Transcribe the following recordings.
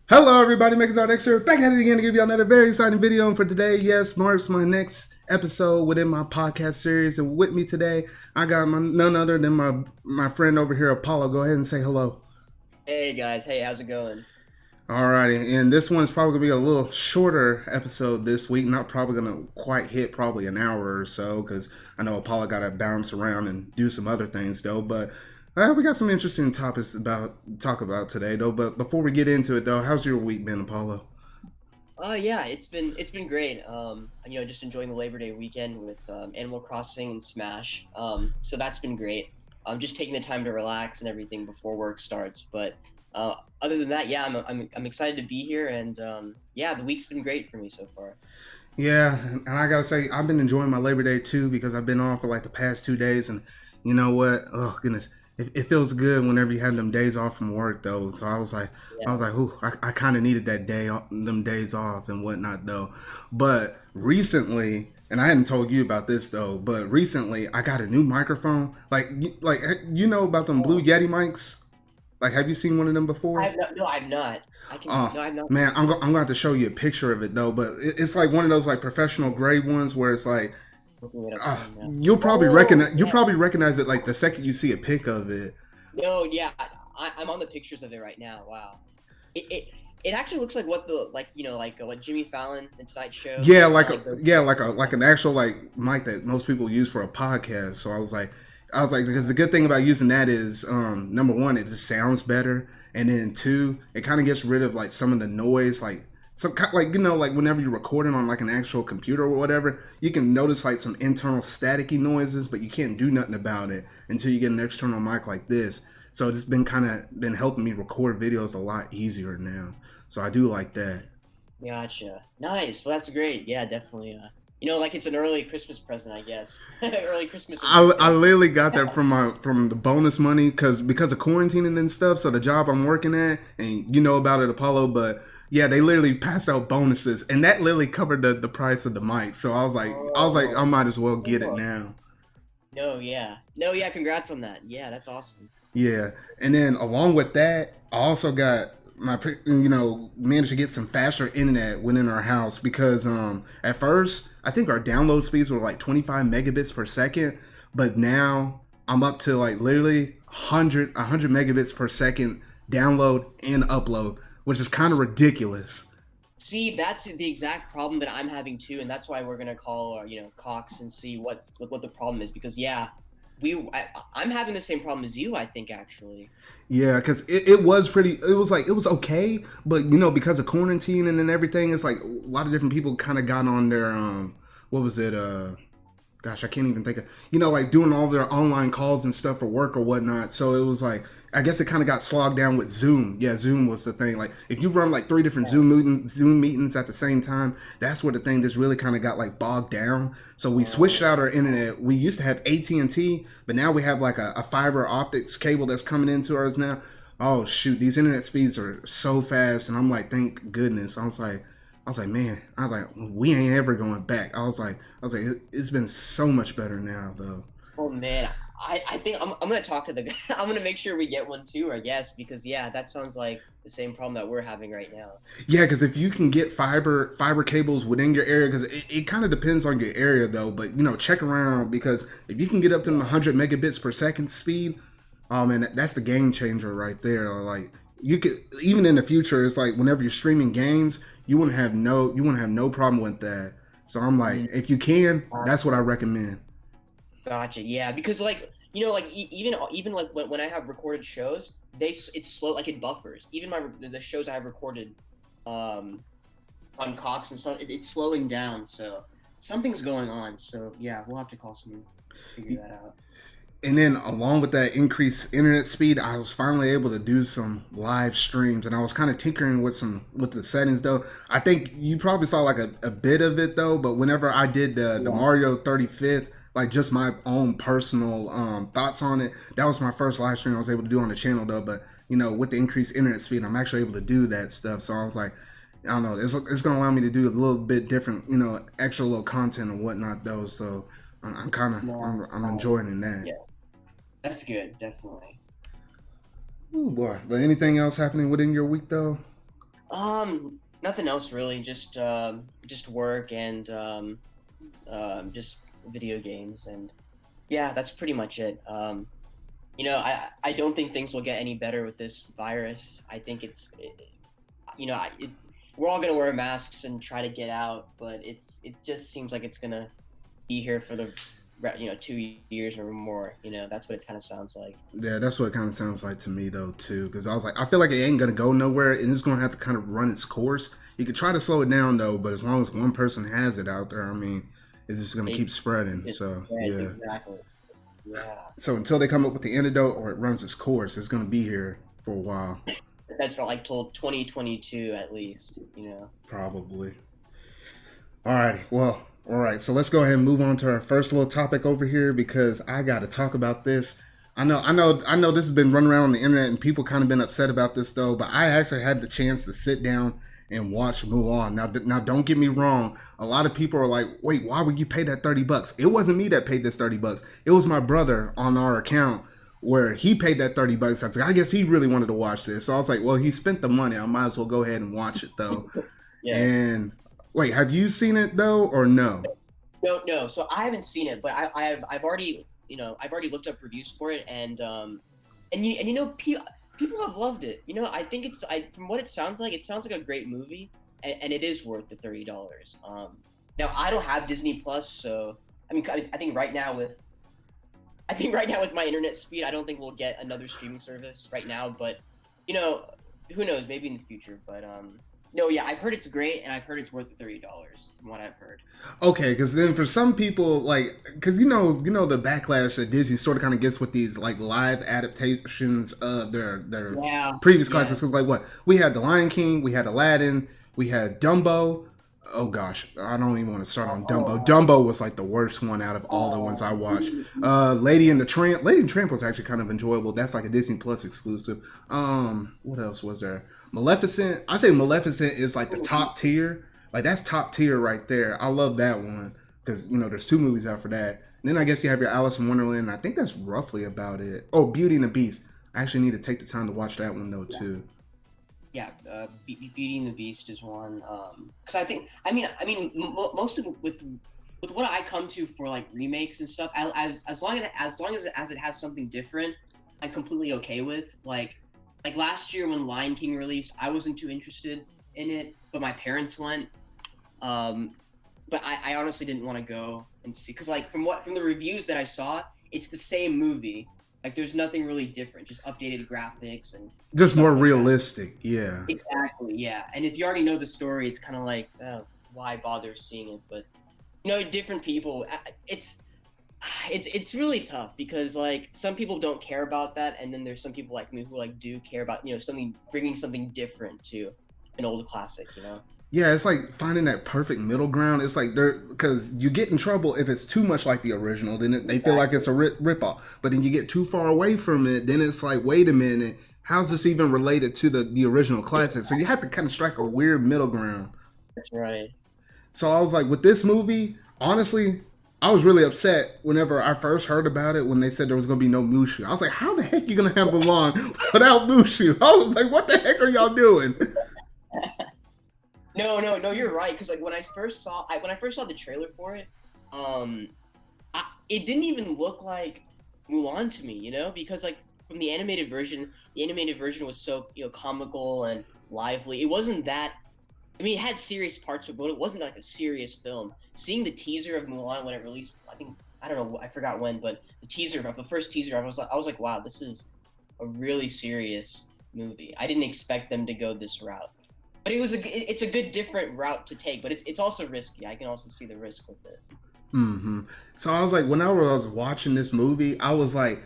Hello everybody, Makersart X here, back at it again to give you another very exciting video. And for today, yes, marks my next episode within my podcast series. And with me today, I got none other than my friend over here, Apollo. Go ahead and say hello. Hey guys, hey, how's it going? Alrighty, and this one's probably gonna be a little shorter episode this week. Not probably gonna quite hit probably an hour or so because I know Apollo got to bounce around and do some other things though. But we got some interesting topics about talk about today though. But before we get into it though, how's your week been, Apollo? Yeah, it's been great. Just enjoying the Labor Day weekend with Animal Crossing and Smash. So that's been great. Just taking the time to relax and everything before work starts. But other than that, yeah, I'm excited to be here, and yeah, the week's been great for me so far. Yeah, and I gotta say I've been enjoying my Labor Day too because I've been off for like the past 2 days, and you know what? Oh goodness, it feels good whenever you have them days off from work though. So I Yeah. was like, ooh, I kind of needed that day, them days off and whatnot though. But recently, and I hadn't told you about this though, but recently I got a new microphone. Like you know about them Blue Oh, Yeti mics? Like, have you seen one of them before? I've not. No, I've not. I can. Oh No, I've not. man, I'm going to have to show you a picture of it though. But it's like one of those like professional grade ones where it's like Looking it up right now. you'll Yeah. probably recognize it like the second you see a pic of it. No, yeah, I'm on the pictures of it right now. Wow. It actually looks like what the what Jimmy Fallon and Tonight Show Yeah, got like those. like an actual like mic that most people use for a podcast. So I was like because the good thing about using that is number one, it just sounds better, and then two, it kind of gets rid of like some of the noise, like some like like whenever you're recording on like an actual computer or whatever, you can notice like some internal staticky noises, but you can't do nothing about it until you get an external mic like this. So it's been helping me record videos a lot easier now. So I do like that. Gotcha. Nice. Well, that's great. Yeah, definitely. Like it's an early Christmas present, I guess. Early Christmas or I birthday. literally got that from the bonus money because of quarantining and stuff. So the job I'm working at, and you know about it, Apollo. But yeah, they literally passed out bonuses, and that literally covered the price of the mic. So I was like, I Oh, might as well get it cool. now. No, yeah. No, yeah, congrats on that. Yeah, that's awesome. Yeah, and then along with that, I also got managed to get some faster internet within our house because at first I think our download speeds were like 25 megabits per second, but now I'm up to like literally 100 megabits per second download and upload, which is kind of ridiculous. See, that's the exact problem that I'm having too, and that's why we're gonna call, Cox and see what the problem is. Because yeah, I'm having the same problem as you. I think actually. Yeah, because it was pretty. It was like it was okay, but because of quarantine and then everything, it's like a lot of different people kind of got on their what was it? Gosh, I can't even think of like doing all their online calls and stuff for work or whatnot. So it was like I guess it kind of got slogged down with Zoom. Yeah, Zoom was the thing. Like if you run like three different Zoom meetings at the same time, that's where the thing just really kind of got like bogged down. So we switched out our internet. We used to have AT&T, but now we have like a fiber optics cable that's coming into ours now. Oh shoot, these internet speeds are so fast, and I'm like, thank goodness. I was like, man, I was like, we ain't ever going back. I was like, it's been so much better now, though. Oh man, I think I'm gonna talk to the guy. I'm gonna make sure we get one too, I guess, because yeah, that sounds like the same problem that we're having right now. Yeah, because if you can get fiber cables within your area, because it kind of depends on your area, though. But check around because if you can get up to 100 megabits per second speed, oh man, that's the game changer right there. Like you could even in the future, it's like whenever you're streaming games, you wouldn't have no problem with that. So I'm like, Mm, if you can, that's what I gotcha. recommend. Gotcha. Yeah, because even like when I have recorded shows, it's slow, like it buffers. Even the shows I have recorded, um, on Cox and stuff, it's slowing down. So something's going on. So yeah, we'll have to call someone to figure that out. And then along with that increased internet speed, I was finally able to do some live streams, and I was kind of tinkering with the settings though. I think you probably saw like a bit of it though, but whenever I did the Yeah. Mario 35th, like just my own personal thoughts on it, that was my first live stream I was able to do on the channel though. But with the increased internet speed, I'm actually able to do that stuff. So I was like, I don't know, it's gonna allow me to do a little bit different, extra little content and whatnot though. So I'm kind of No. I'm enjoying that. Yeah, that's good. Definitely. Oh boy. But anything else happening within your week though? Nothing else really. Just work and just video games, and yeah, that's pretty much it. I don't think things will get any better with this virus. I think you know, we're all gonna wear masks and try to get out, but it just seems like it's gonna be here for the 2 years or more. That's what it kind of sounds like. Yeah, that's what it kind of sounds like to me though too. Because I was like, I feel like it ain't gonna go nowhere, and it's gonna have to kind of run its course. You could try to slow it down though, but as long as one person has it out there, I mean, it's just gonna keep spreading. So yeah. Exactly. Yeah. So until they come up with the antidote or it runs its course, it's gonna be here for a while. That's for like till 2022 at least. Probably. Alrighty. Well, all right. So let's go ahead and move on to our first little topic over here because I got to talk about this. I know. This has been running around on the internet and people kind of been upset about this though. But I actually had the chance to sit down and watch Mulan. Now, don't get me wrong. A lot of people are like, "Wait, why would you pay that $30?" It wasn't me that paid this $30. It was my brother on our account where he paid that $30. I was like, I guess he really wanted to watch this. So I was like, well, he spent the money. I might as well go ahead and watch it though. Yeah. And wait, have you seen it though, or no? No. So I haven't seen it, but I've already looked up reviews for it, and people have loved it. I think from what it sounds like a great movie, and it is worth the $30. Now I don't have Disney Plus, so I mean, I think right now with my internet speed, I don't think we'll get another streaming service right now, but who knows, maybe in the future. But no, yeah, I've heard it's great, and I've heard it's worth the $30 from what I've heard. Okay, because then for some people, because the backlash that Disney sort of kind of gets with these like live adaptations of their previous classics. Because what we had, The Lion King, we had Aladdin, we had Dumbo. Oh gosh, I don't even want to start on Dumbo. Dumbo was like the worst one out of all the ones I watched. Lady and the Tramp. Lady and the Tramp was actually kind of enjoyable. That's like a Disney Plus exclusive. What else was there? Maleficent. I say Maleficent is like the top tier. Like that's top tier right there. I love that one because there's 2 movies out for that. And then I guess you have your Alice in Wonderland. I think that's roughly about it. Oh, Beauty and the Beast. I actually need to take the time to watch that one though too. Yeah, Beauty and the Beast is one. Because I think, most of with what I come to for like remakes and stuff, as long as it has something different, I'm completely okay with. Like last year when Lion King released, I wasn't too interested in it, but my parents went. But I honestly didn't want to go and see, because like from the reviews that I saw, it's the same movie. Like there's nothing really different, just updated graphics and just more realistic. Yeah. Exactly. Yeah. And if you already know the story, it's kind of like, oh, why bother seeing it? But different people, it's really tough because like some people don't care about that, and then there's some people like me who like do care about bringing something different to an old classic. Yeah, it's like finding that perfect middle ground. It's like because you get in trouble if it's too much like the original. Then they feel like it's a ripoff. But then you get too far away from it. Then it's like, wait a minute, how's this even related to the original classic? So you have to kind of strike a weird middle ground. That's right. So I was like, with this movie, honestly, I was really upset whenever I first heard about it when they said there was going to be no Mushu. I was like, how the heck are you going to have Mulan without Mushu? I was like, what the heck are y'all doing? No, you're right. Because like when I first saw the trailer for it, it didn't even look like Mulan to me, because like from the animated version was so comical and lively. It wasn't that. I mean, it had serious parts, but it wasn't like a serious film. Seeing the teaser of Mulan when it released, I don't know, I forgot when, but the first teaser, I was like, wow, this is a really serious movie. I didn't expect them to go this route. But it's a good different route to take, but it's also risky. I can also see the risk with it. Mm-hmm. So I was like, whenever I was watching this movie, I was like,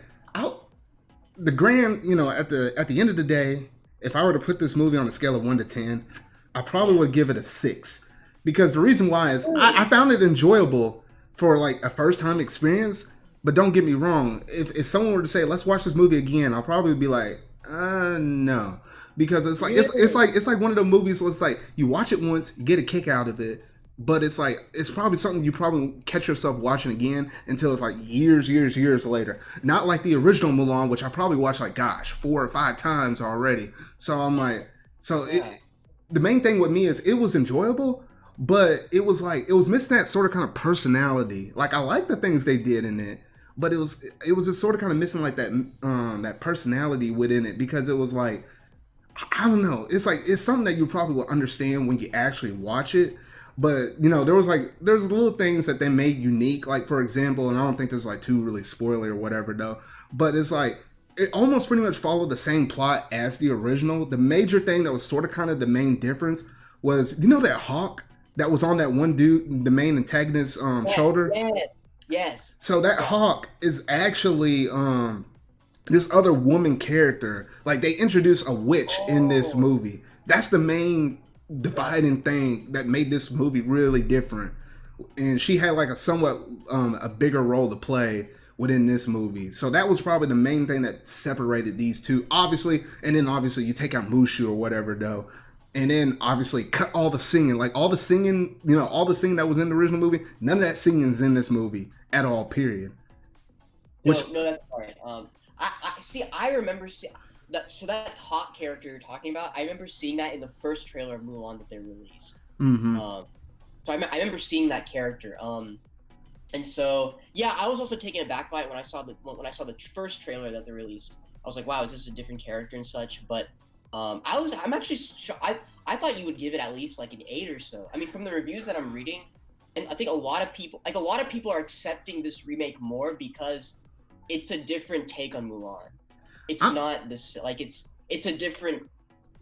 the grand, at the end of the day, if I were to put this movie on a scale of 1 to 10, I probably would give it a 6. Because the reason why is I found it enjoyable for like a first time experience. But don't get me wrong, if someone were to say, let's watch this movie again, I'll probably be like, no. Because it's like it's like one of the movies where it's like you watch it once, you get a kick out of it, but it's like it's probably something you probably catch yourself watching again until it's like years later. Not like the original Mulan, which I probably watched like 4 or 5 times already. So I'm like, the main thing with me is it was enjoyable, but it was like it was missing that sort of kind of personality. Like I like the things they did in it, but it was just sort of kind of missing like that personality within it because it was like I don't know. It's like it's something that you probably will understand when you actually watch it. But there's little things that they made unique. Like for example, and I don't think there's like too really spoiler or whatever though. But it's like it almost pretty much followed the same plot as the original. The major thing that was sort of kind of the main difference was that hawk that was on that one dude, the main antagonist's shoulder. Yes. So that hawk is actually this other woman character. Like they introduced a witch in this movie. That's the main dividing thing that made this movie really different. And she had like a somewhat a bigger role to play within this movie. So that was probably the main thing that separated these two. Obviously, and then obviously you take out Mushu or whatever though. And then obviously cut all the singing. Like all the singing, all the singing that was in the original movie, none of that singing is in this movie at all, period. No, that's right. I see. I remember seeing that. So that hot character you're talking about, I remember seeing that in the first trailer of Mulan that they released. Mm-hmm. So I remember seeing that character. And so yeah, I was also taken aback by it when I saw the first trailer that they released. I was like, wow, is this a different character and such? But I'm actually I thought you would give it at least like an 8 or so. I mean, from the reviews that I'm reading, and I think a lot of people are accepting this remake more because it's a different take on Mulan. It's not this like it's a different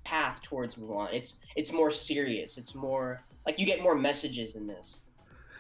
path towards Mulan. It's more serious. It's more like you get more messages in this.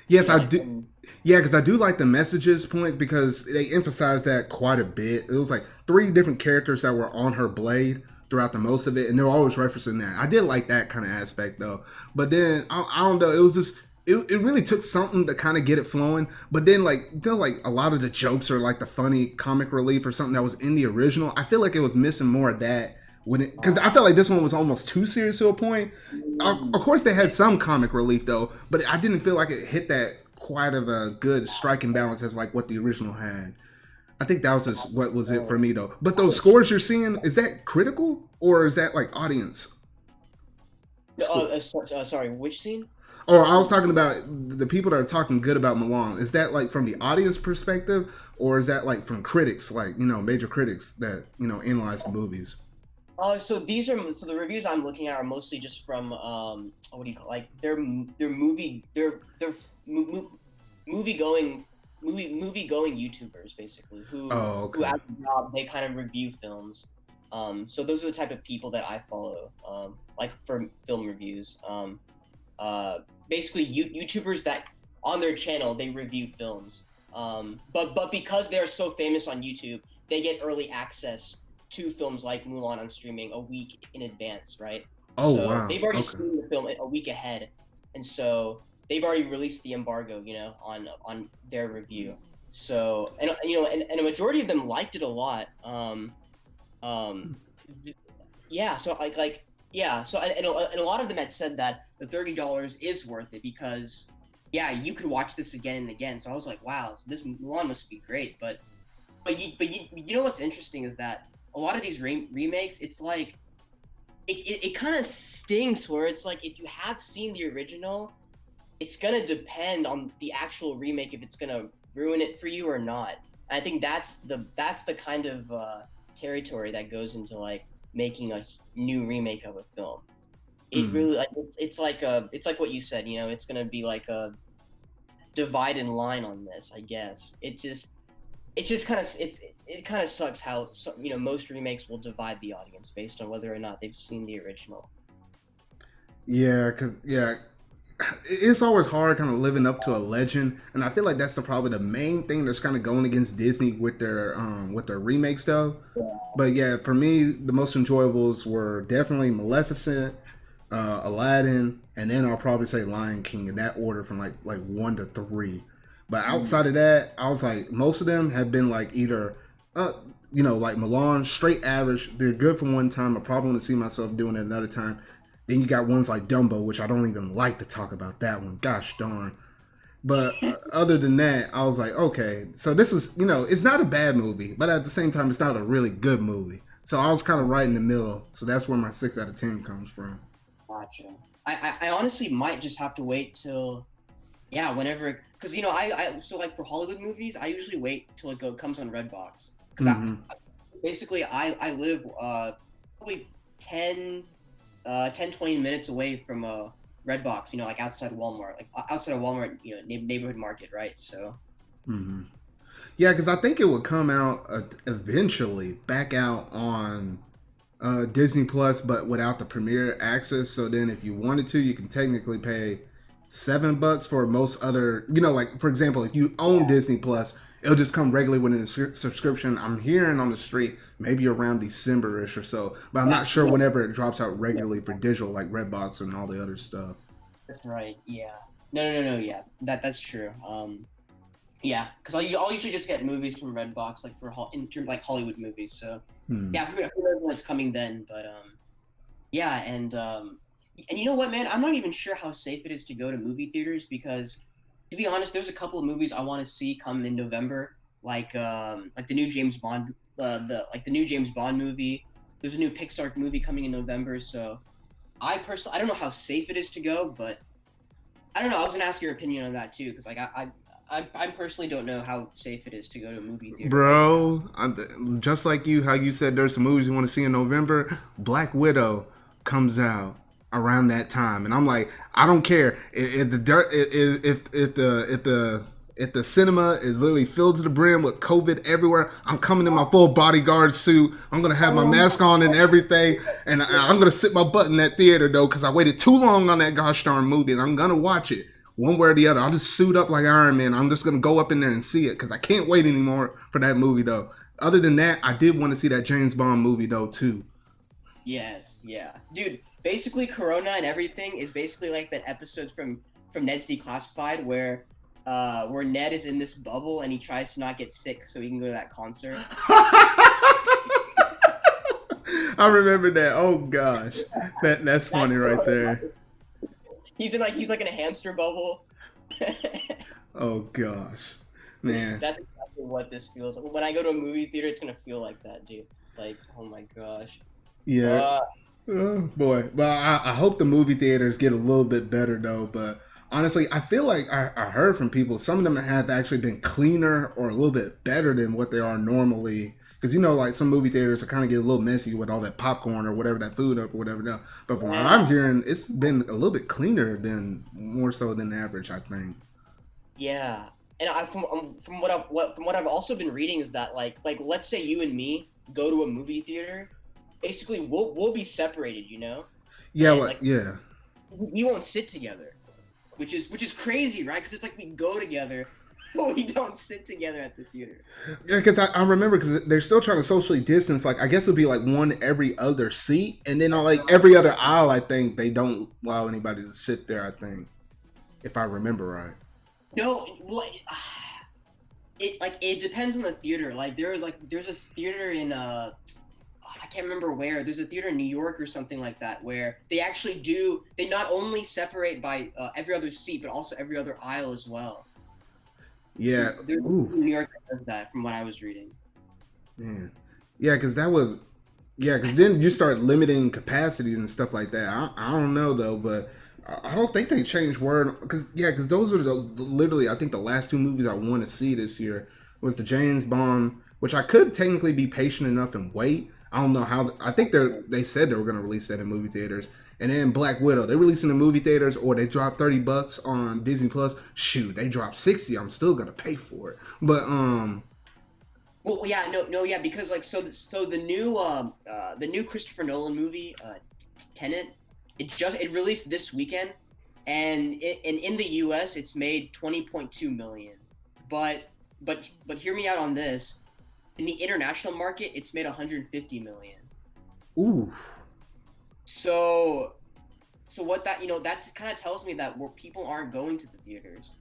Yes, I do. Yeah, because I do like the messages points because they emphasize that quite a bit. It was like 3 different characters that were on her blade throughout the most of it, and they're always referencing that. I did like that kind of aspect though. But then I don't know. It was just. It really took something to kind of get it flowing, but then like a lot of the jokes are like the funny comic relief or something that was in the original. I feel like it was missing more of that because I felt like this one was almost too serious to a point. Of course, they had some comic relief though, but I didn't feel like it hit that quite of a good striking balance as like what the original had. I think that was just what was it for me though. But those scores you're seeing, is that critical or is that like audience? Sorry, which scene? Or I was talking about the people that are talking good about Mulan. Is that like from the audience perspective, or is that like from critics, like major critics that analyze the movies? So the reviews I'm looking at are mostly just from what do you call like they're movie going YouTubers basically who at the job they kind of review films. So those are the type of people that I follow like for film reviews. Basically YouTubers that on their channel they review films, but because they're so famous on YouTube, they get early access to films like Mulan on streaming a week in advance, right? So Wow. They've already seen the film a week ahead, and so they've already released the embargo, on their review. So and a majority of them liked it a lot. Yeah. So So and a lot of them had said that the $30 is worth it because, yeah, you could watch this again and again. So I was like, wow, so this Mulan must be great. But you know what's interesting is that a lot of these remakes, it's like it kind of stings where it's like if you have seen the original, it's gonna depend on the actual remake if it's gonna ruin it for you or not. And I think that's the kind of territory that goes into like making a new remake of a film. It really like it's like what you said, it's gonna be like a divided line on this, I guess. It kind of sucks how most remakes will divide the audience based on whether or not they've seen the original. Yeah, it's always hard kind of living up to a legend, and I feel like that's probably the main thing that's kind of going against Disney with their remake stuff. But yeah, for me, the most enjoyables were definitely Maleficent, Aladdin, and then I'll probably say Lion King in that order from like 1 to 3. But outside of that, I was like, most of them have been like either, like Mulan, straight average. They're good for one time. I probably want to see myself doing it another time. Then you got ones like Dumbo, which I don't even like to talk about that one. Gosh darn. But other than that, I was like, okay. So this is, it's not a bad movie, but at the same time, it's not a really good movie. So I was kind of right in the middle. So that's where my 6 out of 10 comes from. Gotcha. I honestly might just have to wait till, yeah, whenever, because so like for Hollywood movies, I usually wait till comes on Redbox, because Hmm. basically I live probably 20 minutes away from Redbox, like outside Walmart, like outside of Walmart, neighborhood market, right? So Hmm. Yeah, because I think it would come out eventually back out on Disney Plus, but without the premiere access. So then, if you wanted to, you can technically pay $7 for most other. Like for example, if you own yeah, Disney Plus, it'll just come regularly with a subscription. I'm hearing on the street maybe around December-ish or so, but I'm not sure yeah, whenever it drops out yeah, regularly for digital, like Redbox and all the other stuff. that's right. Yeah. No. Yeah, that's true. Yeah, because I'll usually just get movies from Redbox, like in terms like Hollywood movies. So Hmm. yeah, who knows when it's coming then? But yeah, and you know what, man? I'm not even sure how safe it is to go to movie theaters because, to be honest, there's a couple of movies I want to see come in November, like the new James Bond, the new James Bond movie. There's a new Pixar movie coming in November, so I don't know how safe it is to go, but I don't know. I was gonna ask your opinion on that too, because like I personally don't know how safe it is to go to a movie theater right now. Bro, just like you, how you said there's some movies you want to see in November. Black Widow comes out around that time, and I'm like, I don't care if the if the cinema is literally filled to the brim with COVID everywhere. I'm coming in my full bodyguard suit. I'm gonna have my Oh mask on and everything, and I'm gonna sit my butt in that theater though, because I waited too long on that gosh darn movie, and I'm gonna watch it one way or the other. I'll just suit up like Iron Man. I'm just gonna go up in there and see it because I can't wait anymore for that movie though. Other than that, I did want to see that James Bond movie though too. yes, yeah, dude. Basically, Corona and everything is basically like that episodes from Ned's Declassified where Ned is in this bubble and he tries to not get sick so he can go to that concert. I remember that. Oh gosh, that's funny That's right there. he's like in a hamster bubble. Oh gosh, man. That's exactly what this feels like. When I go to a movie theater, it's gonna feel like that, dude. Like, oh my gosh. Yeah. Uh, Oh boy. Well, I hope the movie theaters get a little bit better though. But honestly, I feel like I heard from people some of them have actually been cleaner or a little bit better than what they are normally. Because like some movie theaters are kind of get a little messy with all that popcorn or whatever, that food up or whatever. Now, but from what yeah, I'm hearing, it's been a little bit cleaner than more so than average. I think. yeah. And from what I've also been reading is that like let's say you and me go to a movie theater, basically we'll be separated, Yeah. and Like like yeah. we won't sit together, which is crazy, right? Because it's like we go together, but we don't sit together at the theater. Yeah, because I remember because they're still trying to socially distance. Like I guess it'd be like one every other seat, and then on like every other aisle, I think they don't allow anybody to sit there. I think, if I remember right. No, like it depends on the theater. Like there's a theater in I can't remember where. There's a theater in New York or something like that where they not only separate by every other seat but also every other aisle as well. Yeah. There's Ooh. New York that does that from what I was reading. Man. Yeah, because that would. Yeah, because then you start limiting capacity and stuff like that. I don't know though, but I don't think they changed word. Because those are literally I think the last two movies I want to see this year was the James Bond, which I could technically be patient enough and wait. I don't know how. I think they said they were going to release that in movie theaters, and then Black Widow they're releasing in movie theaters, or they dropped $30 on Disney Plus. Shoot, they dropped 60. I'm still gonna pay for it, but Well, yeah, no, yeah, because like so the new Christopher Nolan movie, Tenet, it released this weekend, and in the U.S. it's made 20.2 million, but hear me out on this. In the international market, it's made 150 million. ooh, So what that kind of tells me that people aren't going to the theaters.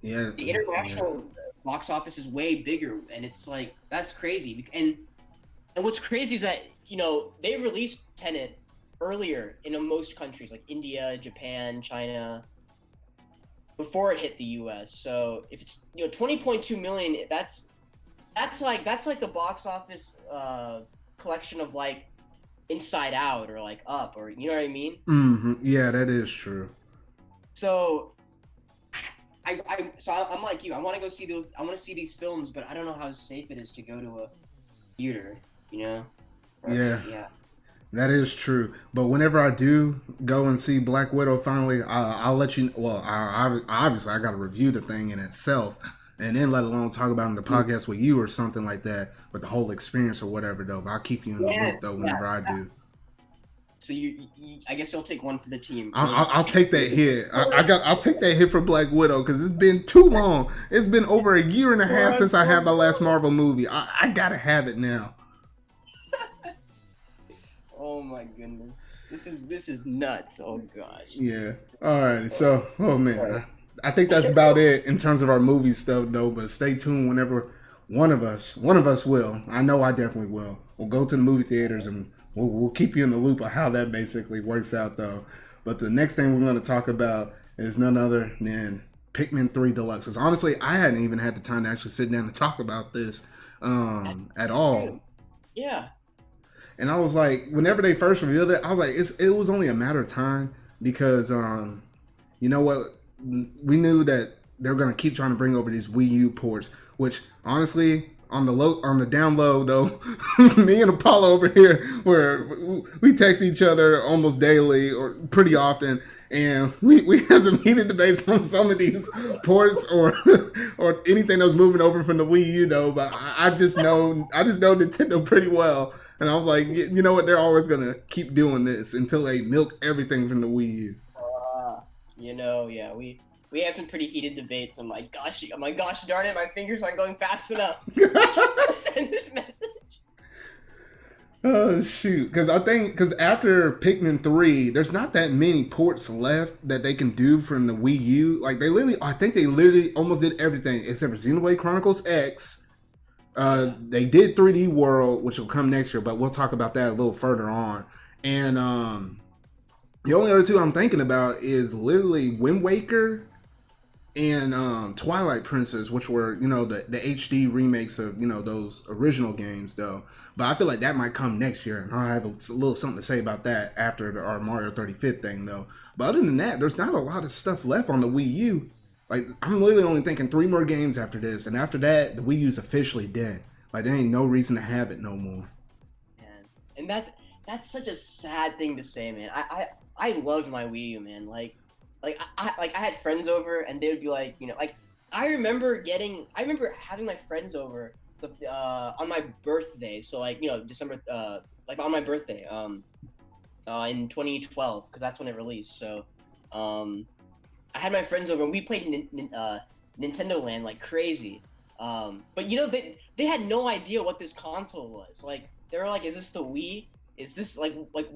yeah, The yeah. international box office is way bigger, and it's like that's crazy. And what's crazy is that they released Tenet earlier in most countries like India, Japan, China before it hit the U.S. So if it's 20.2 million, that's like the box office collection of like Inside Out or like Up, or you know what I mean. Yeah, that is true. So I'm like you. I want to go see those. I want to see these films, but I don't know how safe it is to go to a theater. You know? Yeah. Yeah. That is true. But whenever I do go and see Black Widow finally, I'll let you. Well, obviously I got to review the thing in itself, and then let alone talk about it in the podcast with you or something like that. But the whole experience or whatever, though. But I'll keep you in the loop though whenever I do. So I guess you'll take one for the team. I'll take that hit. I'll take that hit for Black Widow because it's been too long. It's been over a year and a half since I had my last Marvel movie. I gotta have it now. Oh my goodness, this is nuts. Oh gosh. Yeah. All right. So, oh man, I think that's about it in terms of our movie stuff, though. But stay tuned whenever one of us will. I know I definitely will. We'll go to the movie theaters and we'll keep you in the loop of how that basically works out, though. But the next thing we're going to talk about is none other than Pikmin 3 Deluxe. Because honestly, I hadn't even had the time to actually sit down and talk about this at all. Yeah. And I was like, whenever they first revealed it, I was like, it was only a matter of time because, you know what? We knew that they're going to keep trying to bring over these Wii U ports, which honestly, on the down low though, me and Apollo over here, where we text each other almost daily or pretty often, and we had some heated debates on some of these ports or anything that was moving over from the Wii U though. But I just know Nintendo pretty well. And I was like, you know what? They're always going to keep doing this until they milk everything from the Wii U. Yeah, we have some pretty heated debates. I'm like, gosh darn it, my fingers aren't going fast enough. Send this message. Oh, shoot. Because after Pikmin 3, there's not that many ports left that they can do from the Wii U. Like, I think they literally almost did everything except for Xenoblade Chronicles X. They did 3D World, which will come next year, but we'll talk about that a little further on. And the only other two I'm thinking about is literally Wind Waker and Twilight Princess, which were, you know, the HD remakes of, you know, those original games, though. But I feel like that might come next year, and I'll have a little something to say about that after our Mario 35th thing, though. But other than that, there's not a lot of stuff left on the Wii U. Like, I'm literally only thinking 3 more games after this, and after that, the Wii U's officially dead. Like, there ain't no reason to have it no more. Man, and that's such a sad thing to say, man. I loved my Wii U, man. Like I had friends over, and they would be like, you know, like I remember having my friends over on my birthday. So like, you know, December, like on my birthday, in 2012, because that's when it released. So, I had my friends over and we played Nintendo Land like crazy. But you know, they had no idea what this console was. Like, they were like, "Is this the Wii? Is this like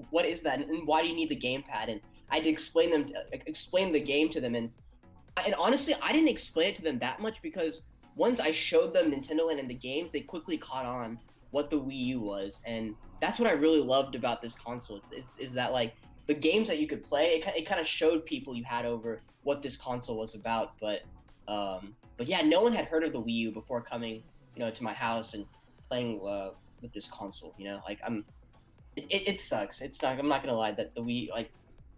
what is that? And why do you need the gamepad?" And I had to explain the game to them. And honestly, I didn't explain it to them that much because once I showed them Nintendo Land and the games, they quickly caught on what the Wii U was, and that's what I really loved about this console. It's that like the games that you could play, it kind of showed people you had over what this console was about. But yeah, no one had heard of the Wii U before coming, you know, to my house and playing with this console. You know, like it sucks. It's not. I'm not gonna lie that the Wii, like,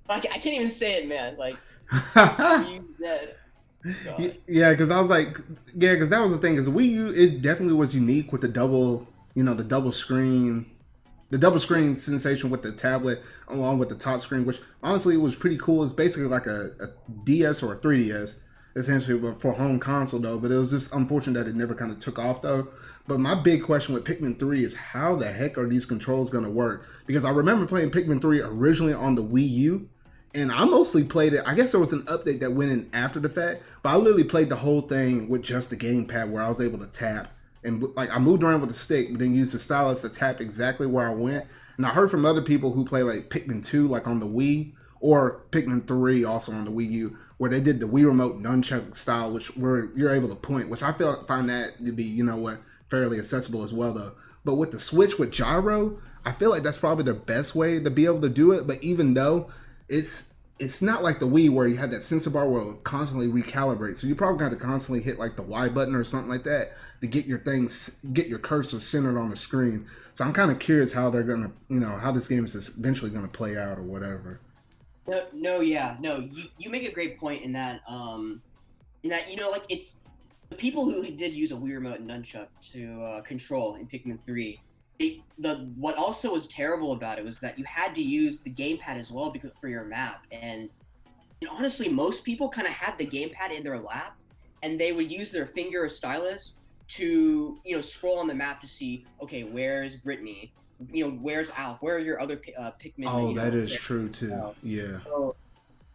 I can't even say it, man. Like, Wii U's dead. God. Yeah, because I was like, yeah, because that was the thing. Because Wii U, it definitely was unique with the double screen. The double screen sensation with the tablet along with the top screen, which honestly was pretty cool. It's basically like a DS or a 3DS, essentially, for home console, though. But it was just unfortunate that it never kind of took off, though. But my big question with Pikmin 3 is how the heck are these controls going to work? Because I remember playing Pikmin 3 originally on the Wii U, and I mostly played it. I guess there was an update that went in after the fact, but I literally played the whole thing with just the gamepad where I was able to tap. And like I moved around with the stick, but then used the stylus to tap exactly where I went. And I heard from other people who play like Pikmin 2, like on the Wii, or Pikmin 3, also on the Wii U, where they did the Wii Remote nunchuck style, where you're able to point, which I find that to be, you know what, fairly accessible as well, though. But with the Switch with gyro, I feel like that's probably the best way to be able to do it. But even though it's it's not like the Wii where you had that sensor bar where it'll constantly recalibrate. So you probably got to constantly hit like the Y button or something like that to get your things, get your cursor centered on the screen. So I'm kind of curious how they're gonna, how this game is eventually gonna play out or whatever. No, you make a great point in that like it's the people who did use a Wii remote and nunchuck to control in Pikmin 3. What also was terrible about it was that you had to use the gamepad as well for your map, and honestly, most people kind of had the gamepad in their lap, and they would use their finger or stylus to scroll on the map to see, okay, where's Brittany, where's Alf, where are your other Pikmin? Oh, that is true too. Yeah.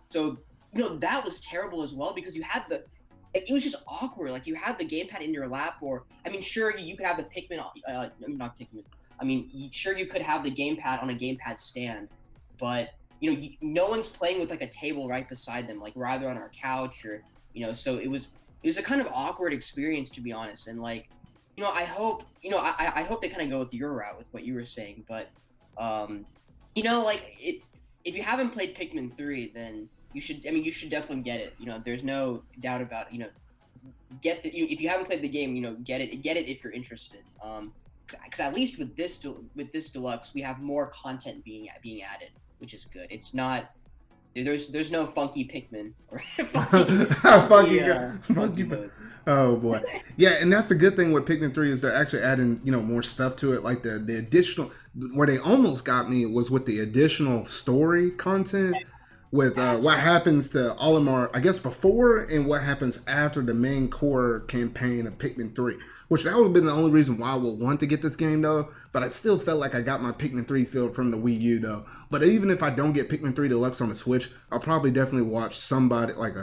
So that was terrible as well because you had it was just awkward. Like you had the gamepad in your lap, or I mean, sure you could have the Pikmin. Not Pikmin. I mean, sure you could have the gamepad on a gamepad stand, but no one's playing with like a table right beside them, like we're either on our couch or So it was a kind of awkward experience, to be honest. And like, I hope I hope they kind of go with your route with what you were saying, but like if you haven't played Pikmin 3, then you should definitely get it. There's no doubt about if you haven't played the game, get it if you're interested. Because at least with this deluxe, we have more content being added, which is good. It's not there's no funky Pikmin or funky mode. Oh boy, yeah, and that's the good thing with Pikmin 3 is they're actually adding more stuff to it, like the additional. Where they almost got me was with the additional story content. With what happens to Olimar, I guess, before and what happens after the main core campaign of Pikmin 3. Which that would have been the only reason why I would want to get this game, though. But I still felt like I got my Pikmin 3 feel from the Wii U, though. But even if I don't get Pikmin 3 Deluxe on the Switch, I'll probably definitely watch somebody, like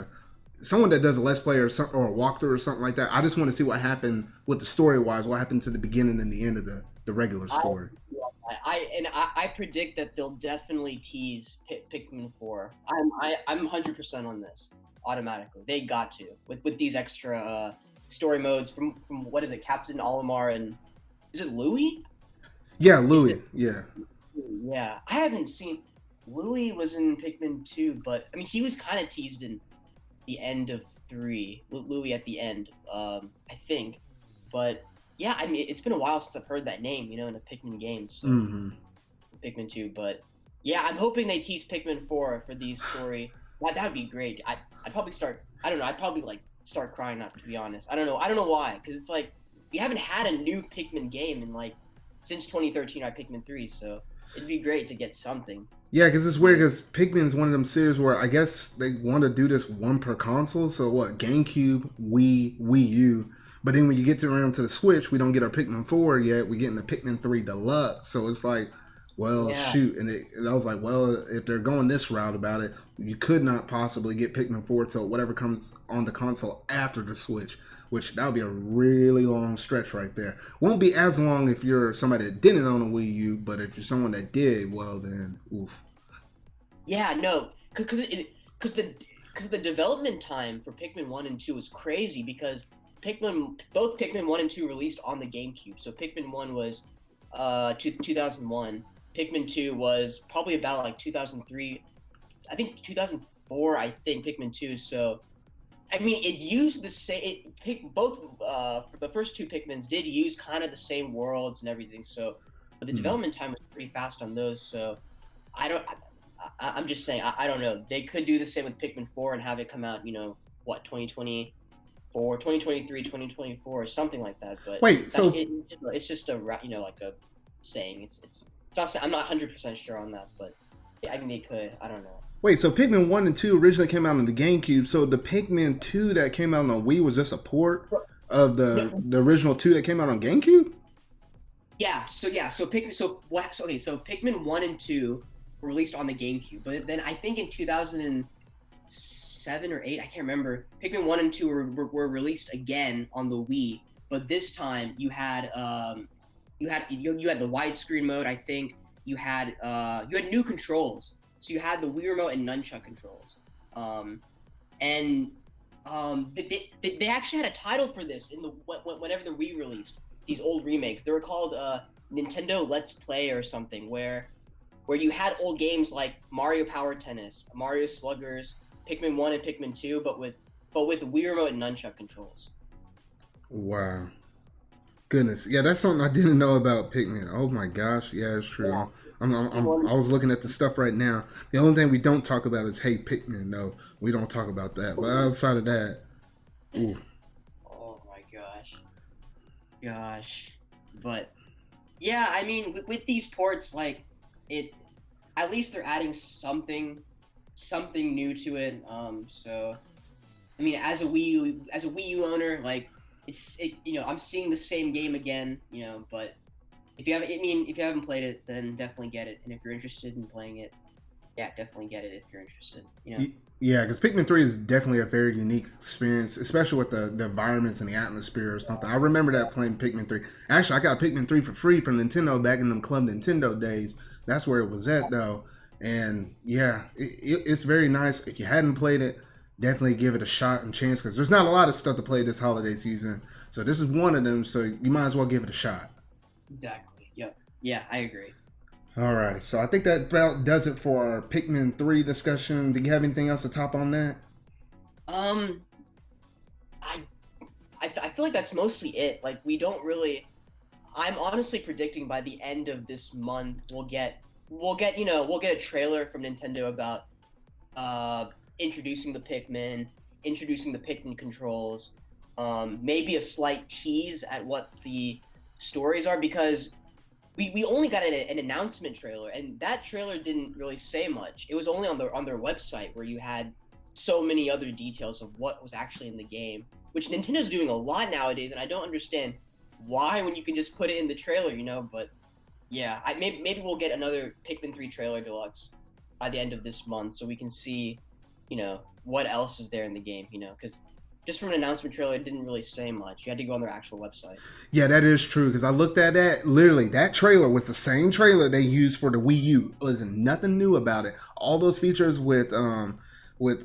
someone that does a Let's Play or a walkthrough or something like that. I just want to see what happened with the story-wise, what happened to the beginning and the end of the regular story. I predict that they'll definitely tease Pikmin 4. I'm 100% on this automatically. They got to with these extra story modes from what is it, Captain Olimar and is it Louis? Yeah, Louis. Yeah. Yeah, I haven't seen Louis was in Pikmin 2, but I mean he was kind of teased in the end of 3. Louis at the end, I think, but. Yeah, I mean, it's been a while since I've heard that name, in a Pikmin game. So Pikmin 2, but yeah, I'm hoping they tease Pikmin 4 for these story. That would be great. I'd probably start. I don't know. I'd probably start crying up, to be honest. I don't know why, because it's like we haven't had a new Pikmin game in since 2013. Pikmin 3, so it'd be great to get something. Yeah, because it's weird because Pikmin is one of them series where I guess they want to do this one per console. So what? GameCube, Wii U. But then when you get around to the Switch, we don't get our Pikmin 4 yet. We're getting the Pikmin 3 Deluxe. So it's like, well, shoot. And I was like, well, if they're going this route about it, you could not possibly get Pikmin 4 till whatever comes on the console after the Switch, which that would be a really long stretch right there. Won't be as long if you're somebody that didn't own a Wii U, but if you're someone that did, well, then, oof. Yeah, no, because the development time for Pikmin 1 and 2 was crazy because both Pikmin 1 and 2 released on the GameCube. So Pikmin 1 was 2001. Pikmin 2 was probably about 2003. I think 2004, Pikmin 2. So, I mean, it used the same... both, for the first two Pikmins did use kind of the same worlds and everything. So, but the development time was pretty fast on those. So, I'm just saying, I don't know. They could do the same with Pikmin 4 and have it come out, 2020... for 2023, 2024, or something like that. But wait, so it's just a a saying. It's not. I'm not 100% sure on that, but yeah, I mean they could. I don't know. Wait, so Pikmin 1 and 2 originally came out on the GameCube. So the Pikmin 2 that came out on Wii was just a port of the original 2 that came out on GameCube? Yeah. So Pikmin 1 and 2 were released on the GameCube, but then I think in 2007 or 8, I can't remember. Pikmin 1 and 2 were released again on the Wii, but this time you had the widescreen mode. I think you had new controls. So you had the Wii remote and nunchuck controls. They actually had a title for this in whenever the Wii released these old remakes. They were called Nintendo Let's Play or something, where where you had old games like Mario Power Tennis, Mario Sluggers, Pikmin 1 and Pikmin 2, but with Wii Remote and Nunchuck controls. Wow. Goodness. Yeah, that's something I didn't know about Pikmin. Oh my gosh. Yeah, it's true. Yeah. I was looking at the stuff right now. The only thing we don't talk about is Hey Pikmin. No, we don't talk about that. But outside of that, ooh. Oh my gosh. But yeah, I mean, with these ports, like it, at least they're adding something new to it. So I mean, as a Wii U owner, like I'm seeing the same game again, but if you haven't played it, then definitely get it. And if you're interested in playing it, yeah, definitely get it if you're interested. Yeah, because Pikmin 3 is definitely a very unique experience, especially with the environments and the atmosphere or something. I remember that playing Pikmin 3. Actually, I got Pikmin 3 for free from Nintendo back in them Club Nintendo days. That's where it was at, though. And yeah, it's very nice. If you hadn't played it, definitely give it a shot and chance, because there's not a lot of stuff to play this holiday season. So this is one of them, so you might as well give it a shot. Exactly. Yep. Yeah, I agree. All right, so I think that about does it for our Pikmin 3 discussion. Do you have anything else to top on that? I feel like that's mostly it. Like, we don't really. I'm honestly predicting by the end of this month we'll get a trailer from Nintendo about introducing the Pikmin controls, maybe a slight tease at what the stories are, because we only got an announcement trailer, and that trailer didn't really say much. It was only on their website, where you had so many other details of what was actually in the game, which Nintendo's doing a lot nowadays, and I don't understand why when you can just put it in the trailer, but yeah, maybe we'll get another Pikmin 3 trailer deluxe by the end of this month, so we can see, what else is there in the game, because just from an announcement trailer, it didn't really say much. You had to go on their actual website. Yeah, that is true, because I looked at that. Literally, that trailer was the same trailer they used for the Wii U. It wasn't nothing new about it. All those features with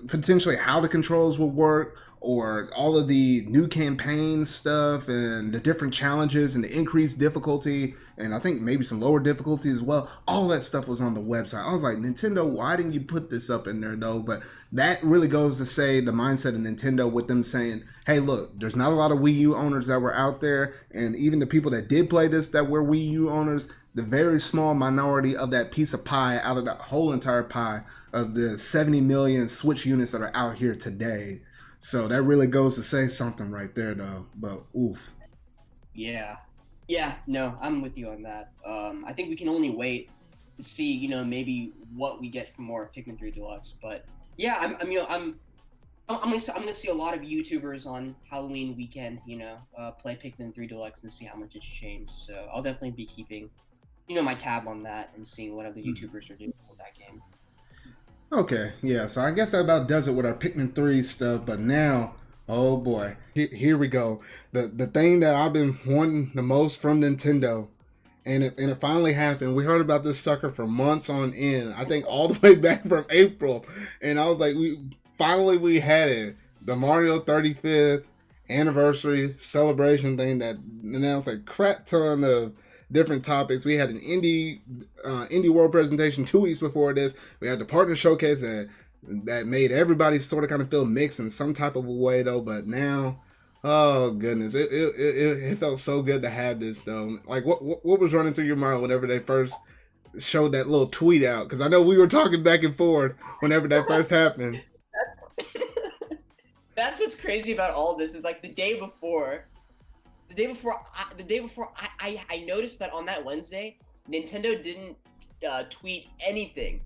potentially how the controls would work, or all of the new campaign stuff and the different challenges and the increased difficulty, and I think maybe some lower difficulty as well. All that stuff was on the website. I was like, Nintendo, why didn't you put this up in there though? But that really goes to say the mindset of Nintendo, with them saying, hey, look, there's not a lot of Wii U owners that were out there, and even the people that did play this that were Wii U owners, the very small minority of that piece of pie out of that whole entire pie of the 70 million Switch units that are out here today. So that really goes to say something right there, though. But oof. Yeah, no, I'm with you on that. I think we can only wait to see, maybe what we get from more Pikmin 3 Deluxe. But yeah, I'm gonna see a lot of YouTubers on Halloween weekend, play Pikmin 3 Deluxe and see how much it's changed. So I'll definitely be keeping, my tab on that and seeing what other YouTubers are doing with that game. Okay, yeah, so I guess that about does it with our Pikmin 3 stuff, but now, oh boy, here we go. The thing that I've been wanting the most from Nintendo, and it finally happened. We heard about this sucker for months on end, I think all the way back from April, and I was like, we had it. The Mario 35th anniversary celebration thing that announced a crap ton of different topics. We had an indie world presentation 2 weeks before this. We had the partner showcase that made everybody sort of kind of feel mixed in some type of a way though. But now, oh goodness, it felt so good to have this though. Like what was running through your mind whenever they first showed that little tweet out? Because I know we were talking back and forth whenever that first happened. That's what's crazy about all this, is like the day before I noticed that on that Wednesday, Nintendo didn't tweet anything.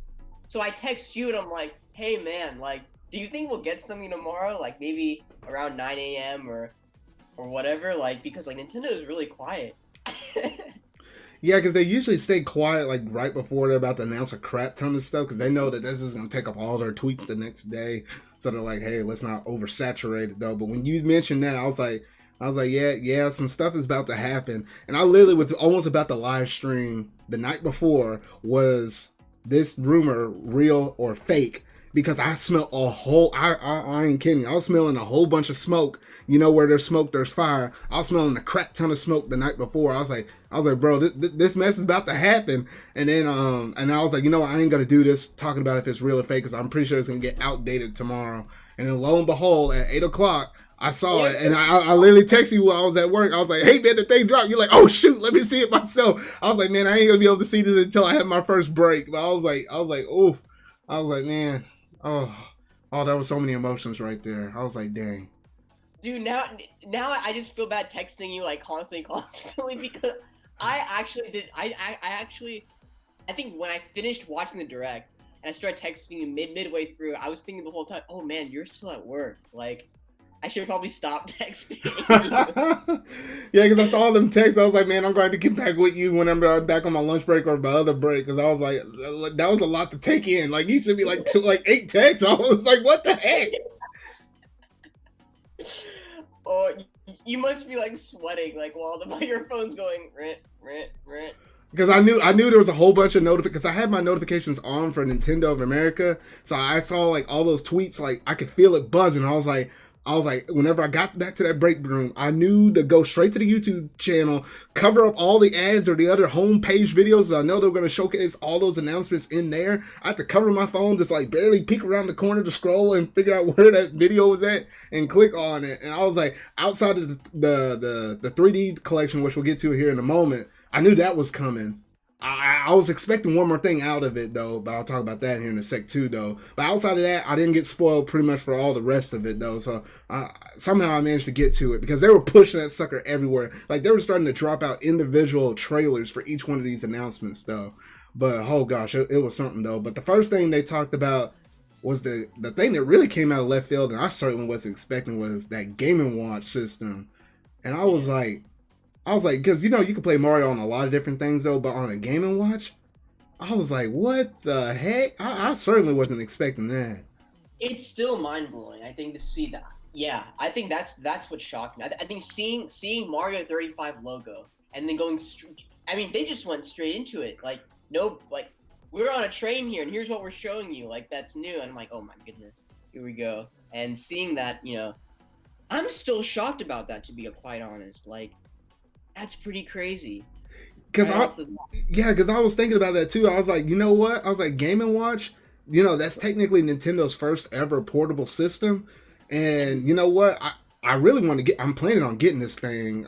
So I text you and I'm like, hey man, like, do you think we'll get something tomorrow? Like maybe around 9 a.m. or whatever, like, because like Nintendo is really quiet. Yeah, because they usually stay quiet like right before they're about to announce a crap ton of stuff, because they know that this is going to take up all their tweets the next day. So they're like, hey, let's not oversaturate it though. But when you mentioned that, I was like, yeah, some stuff is about to happen. And I literally was almost about to live stream the night before, was this rumor real or fake? because I smelled a whole. I ain't kidding. I was smelling a whole bunch of smoke. You know, where there's smoke, there's fire. I was smelling a crap ton of smoke the night before. I was like, bro, this mess is about to happen. And then, and I was like, you know, I ain't gonna do this talking about if it's real or fake, because I'm pretty sure it's gonna get outdated tomorrow. And then lo and behold, at 8:00, I saw it, and I literally texted you while I was at work. I was like, hey, man, the thing dropped. You're like, oh, shoot, let me see it myself. I was like, man, I ain't going to be able to see this until I have my first break. But I was like, oof. I was like, man, oh, that was so many emotions right there. I was like, dang. Dude, now I just feel bad texting you, like, constantly, because I think when I finished watching the Direct, and I started texting you midway through, I was thinking the whole time, oh, man, you're still at work. Like, I should probably stop texting you. Yeah, because I saw them texts. I was like, man, I'm going to get back with you whenever I'm back on my lunch break or my other break. Because I was like, that was a lot to take in. Like, you sent me like 8 texts. I was like, what the heck? Oh, you must be like sweating, like while your phone's going rent. Because I knew there was a whole bunch of notifications. Because I had my notifications on for Nintendo of America, so I saw like all those tweets. Like I could feel it buzzing. I was like, whenever I got back to that break room, I knew to go straight to the YouTube channel, cover up all the ads or the other homepage videos. I know they were going to showcase all those announcements in there. I had to cover my phone, just like barely peek around the corner to scroll and figure out where that video was at and click on it. And I was like, outside of the 3D collection, which we'll get to here in a moment, I knew that was coming. I was expecting one more thing out of it, though, but I'll talk about that here in a sec, too, though. But outside of that, I didn't get spoiled pretty much for all the rest of it, though. So somehow I managed to get to it because they were pushing that sucker everywhere. Like, they were starting to drop out individual trailers for each one of these announcements, though. But, oh, gosh, it was something, though. But the first thing they talked about was the thing that really came out of left field, and I certainly wasn't expecting, was that Game & Watch system. And I was like, because, you know, you can play Mario on a lot of different things, though, but on a Game & Watch, I was like, what the heck? I certainly wasn't expecting that. It's still mind-blowing, I think, to see that. Yeah, I think that's what shocked me. I think seeing Mario 35 logo and then going I mean, they just went straight into it. Like, no, like, we're on a train here, and here's what we're showing you. Like, that's new. And I'm like, oh, my goodness. Here we go. And seeing that, you know, I'm still shocked about that, to be quite honest. Like, that's pretty crazy. Because I was thinking about that too. I was like, you know what? I was like, Game & Watch, you know, that's technically Nintendo's first ever portable system. And you know what? I really want to I'm planning on getting this thing,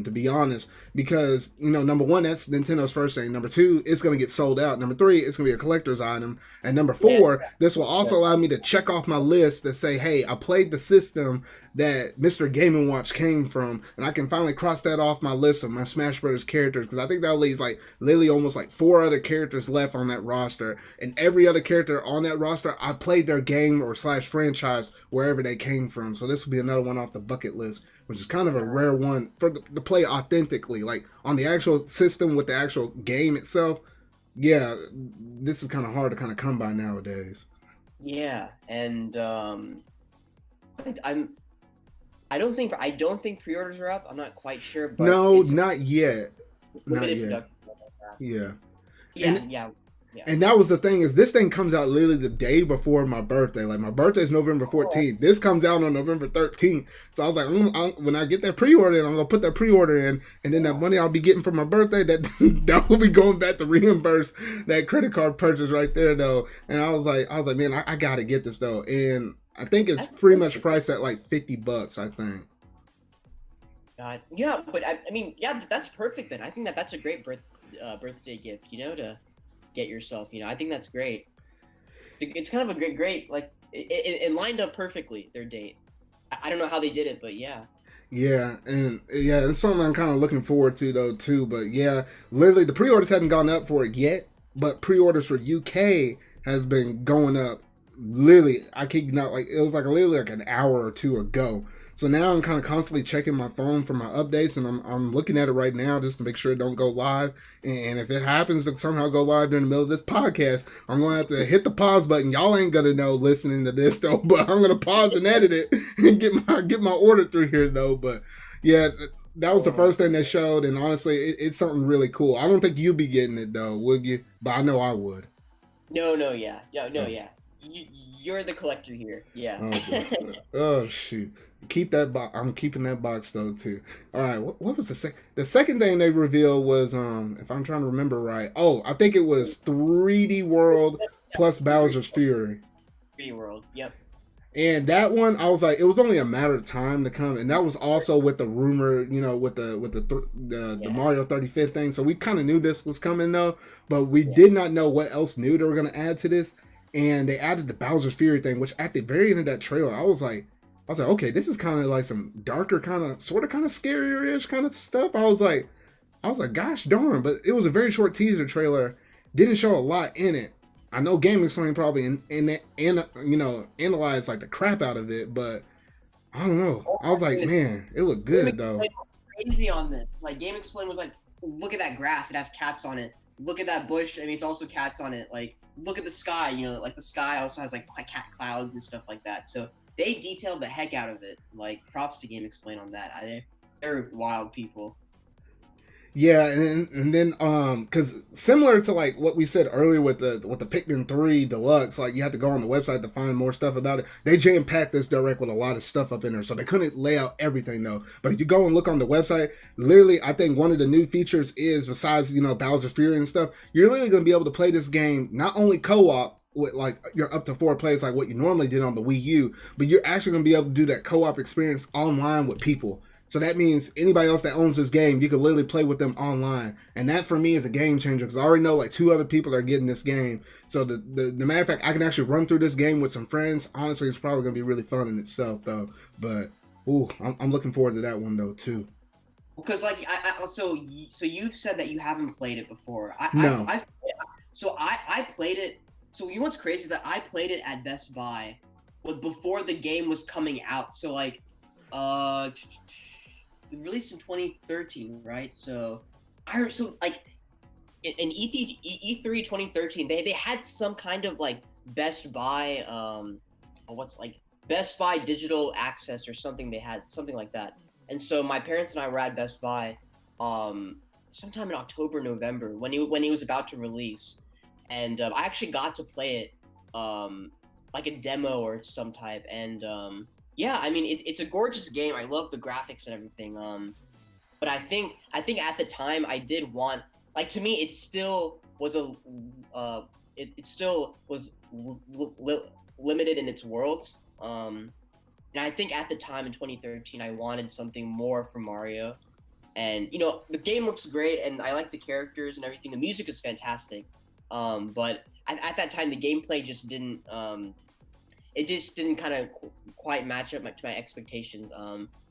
to be honest, because, you know, number one, that's Nintendo's first thing. Number two, it's going to get sold out. Number three, it's going to be a collector's item. And number four, this will also allow me to check off my list to say, hey, I played the system that Mr. Game & Watch came from, and I can finally cross that off my list of my Smash Brothers characters, because I think that leaves like literally almost like 4 other characters left on that roster, and every other character on that roster, I played their game or / franchise wherever they came from. So this will be another one off the bucket list, which is kind of a rare one for to play authentically, like on the actual system with the actual game itself. Yeah, this is kind of hard to kind of come by nowadays. Yeah, and I don't think pre-orders are up. I'm not quite sure. But no, not yet. Not yet. Yeah. And that was the thing, is this thing comes out literally the day before my birthday. Like, my birthday is November 14th. This comes out on November 13th. So I was like, when I get that pre-order in, I'm going to put that pre-order in. And then that money I'll be getting for my birthday, that will be going back to reimburse that credit card purchase right there, though. And I was like, man, I got to get this, though. And I think it's pretty much priced at like $50, I think. God, yeah, but I mean, yeah, that's perfect then. I think that's a great birthday gift, you know, to get yourself, you know. I think that's great. It's kind of a great like it lined up perfectly, their date. I don't know how they did it, but yeah. Yeah, and yeah, it's something I'm kind of looking forward to though too. But yeah, literally the pre-orders hadn't gone up for it yet, but pre-orders for UK has been going up. Literally, I kid you not, like it was like literally like an hour or two ago. So now I'm kind of constantly checking my phone for my updates, and I'm looking at it right now just to make sure it don't go live. And if it happens to somehow go live during the middle of this podcast, I'm going to have to hit the pause button. Y'all ain't going to know listening to this, though, but I'm going to pause and edit it and get my order through here, though. But yeah, that was the first thing they showed, and honestly, it's something really cool. I don't think you'd be getting it, though, would you? But I know I would. No, yeah. you're the collector here. Yeah. Okay. Oh shoot. Keep that box. I'm keeping that box though too. All right. What was the second thing they revealed was if I'm trying to remember right. Oh, I think it was 3D World plus The 3D Bowser's Fury. World. Yep. And that one, I was like, it was only a matter of time to come, and that was also with the rumor, with the Yeah. Mario 35th thing. So we kind of knew this was coming though, but we Yeah. did not know what else new they were going to add to this. And they added the Bowser's Fury thing, which at the very end of that trailer, I was like, okay, this is kind of like some darker, kind of scarier-ish kind of stuff. I was like, gosh darn, but it was a very short teaser trailer, didn't show a lot in it. I know Gaming Sling probably analyzed like the crap out of it, but I don't know. Oh I was my like, goodness. man, it looked Game good though. Explain went crazy on this. Like Game Explain was like, look at that grass, it has cats on it. Look at that bush, I mean, it's also cats on it. Like, look at the sky, like the sky also has like cat clouds and stuff like that. So they detailed the heck out of it. Like, props to Game Explain on that. They're wild people. Yeah, and then because similar to like what we said earlier with the Pikmin 3 Deluxe, like you have to go on the website to find more stuff about it. They jam packed this direct with a lot of stuff up in there, so they couldn't lay out everything though. But if you go and look on the website, literally, I think one of the new features is besides Bowser Fury and stuff, you're literally gonna be able to play this game not only co-op with like you're up to 4 players like what you normally did on the Wii U, but you're actually gonna be able to do that co-op experience online with people. So that means anybody else that owns this game, you can literally play with them online. And that for me is a game changer because I already know like 2 other people are getting this game. So the matter of fact, I can actually run through this game with some friends. Honestly, it's probably going to be really fun in itself though. But, I'm looking forward to that one though too. Because like so you've said that you haven't played it before. No. I played it. So you know what's crazy is that I played it at Best Buy, but before the game was coming out. So like, released in 2013, right? So like in E3 2013, they had some kind of like Best Buy what's like Best Buy digital access or something. They had something like that. And so my parents and I were at Best Buy sometime in October, November when he was about to release. And I actually got to play it like a demo or some type. And yeah, I mean it's a gorgeous game. I love the graphics and everything. But I think at the time I did want, like, to me it still was it still was limited in its world. And I think at the time in 2013 I wanted something more from Mario. And the game looks great and I like the characters and everything. The music is fantastic. But at that time the gameplay just didn't it just didn't kind of quite match up to my expectations.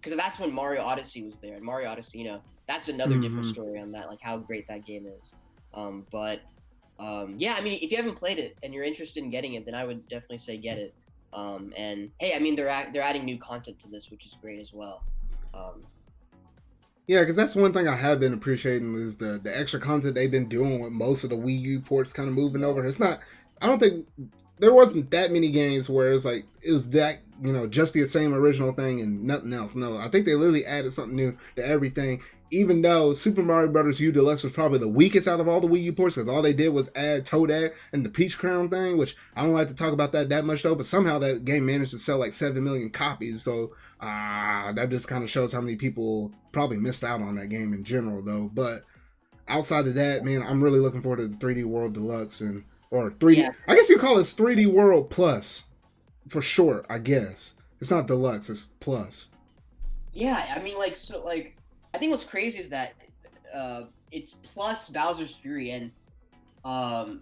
Because that's when Mario Odyssey was there. And Mario Odyssey, that's another different story on that, like how great that game is. Yeah, I mean, if you haven't played it and you're interested in getting it, then I would definitely say get it. And hey, I mean, they're adding new content to this, which is great as well. Yeah, because that's one thing I have been appreciating is the extra content they've been doing with most of the Wii U ports kind of moving over. It's not, I don't think there wasn't that many games where it's like it was that just the same original thing and nothing else. No, I think they literally added something new to everything. Even though Super Mario Brothers U Deluxe was probably the weakest out of all the Wii U ports, because all they did was add Toadette and the Peach Crown thing, which I don't like to talk about that much though. But somehow that game managed to sell like 7 million copies. So that just kind of shows how many people probably missed out on that game in general though. But outside of that, man, I'm really looking forward to the 3D World Deluxe or 3D. Yeah. I guess you call it 3D World Plus for short. I guess it's not Deluxe, it's Plus. Yeah, I mean, I think what's crazy is that it's plus Bowser's Fury, and it'd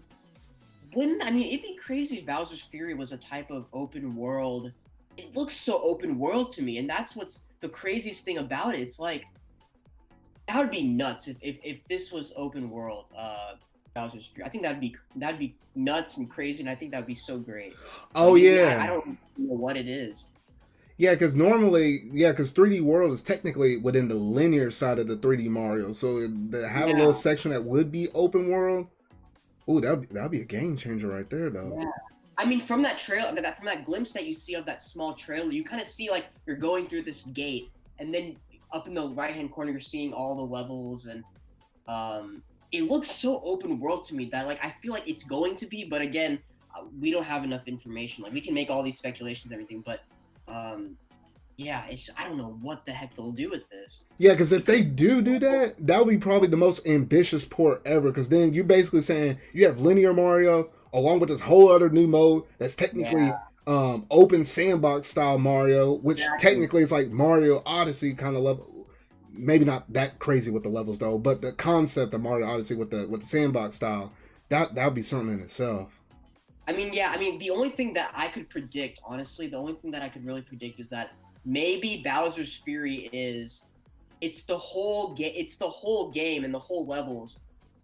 be crazy if Bowser's Fury was a type of open world. It looks so open world to me, and that's what's the craziest thing about it. It's like that would be nuts if this was open world. Bowser's Fury. I think that'd be nuts and crazy, and I think that'd be so great. Oh yeah, I don't know what it is. Yeah, because normally, 3D World is technically within the linear side of the 3D Mario, so to have a little section that would be open world. Oh, that'd be a game changer right there, though. Yeah. I mean, from that trailer, from that glimpse that you see of that small trailer, you kind of see like you're going through this gate, and then up in the right-hand corner, you're seeing all the levels, and it looks so open world to me that like I feel like it's going to be, but again, we don't have enough information. Like we can make all these speculations and everything, but yeah, I don't know what the heck they'll do with this. Yeah, because if they do that, that would be probably the most ambitious port ever. Because then you're basically saying you have linear Mario along with this whole other new mode that's technically open sandbox style Mario, which technically is like Mario Odyssey kind of level. Maybe not that crazy with the levels though, but the concept of Mario Odyssey with the sandbox style, that would be something in itself. I mean, yeah, I mean, the only thing that I could predict, honestly, the only thing that I could really predict is that maybe Bowser's Fury it's the whole game and the whole levels,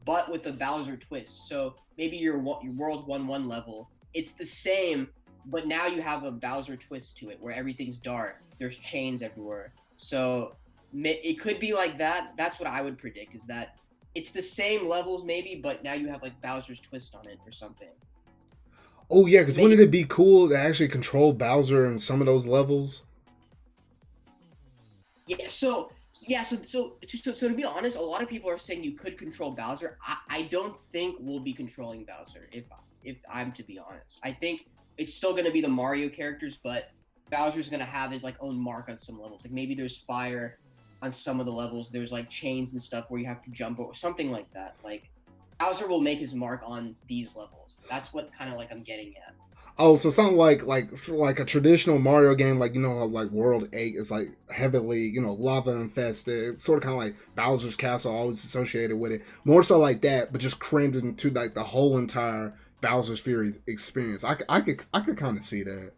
but with the Bowser twist. So maybe your World 1-1 level, it's the same, but now you have a Bowser twist to it where everything's dark. There's chains everywhere. So it could be like that. That's what I would predict, is that it's the same levels maybe, but now you have like Bowser's twist on it or something. Oh yeah, because wouldn't it be cool to actually control Bowser in some of those levels? Yeah, so to be honest, a lot of people are saying you could control Bowser. I don't think we'll be controlling Bowser, if I'm to be honest. I think it's still gonna be the Mario characters, but Bowser's gonna have his like own mark on some levels. Like maybe there's fire on some of the levels, there's like chains and stuff where you have to jump or something like that. Like Bowser will make his mark on these levels. That's what kind of like I'm getting at. Oh, so something like a traditional Mario game, like, you know, like World 8 is like heavily, you know, lava infested. It's sort of kind of like Bowser's Castle, always associated with it. More so like that, but just crammed into like the whole entire Bowser's Fury experience. I could kind of see that.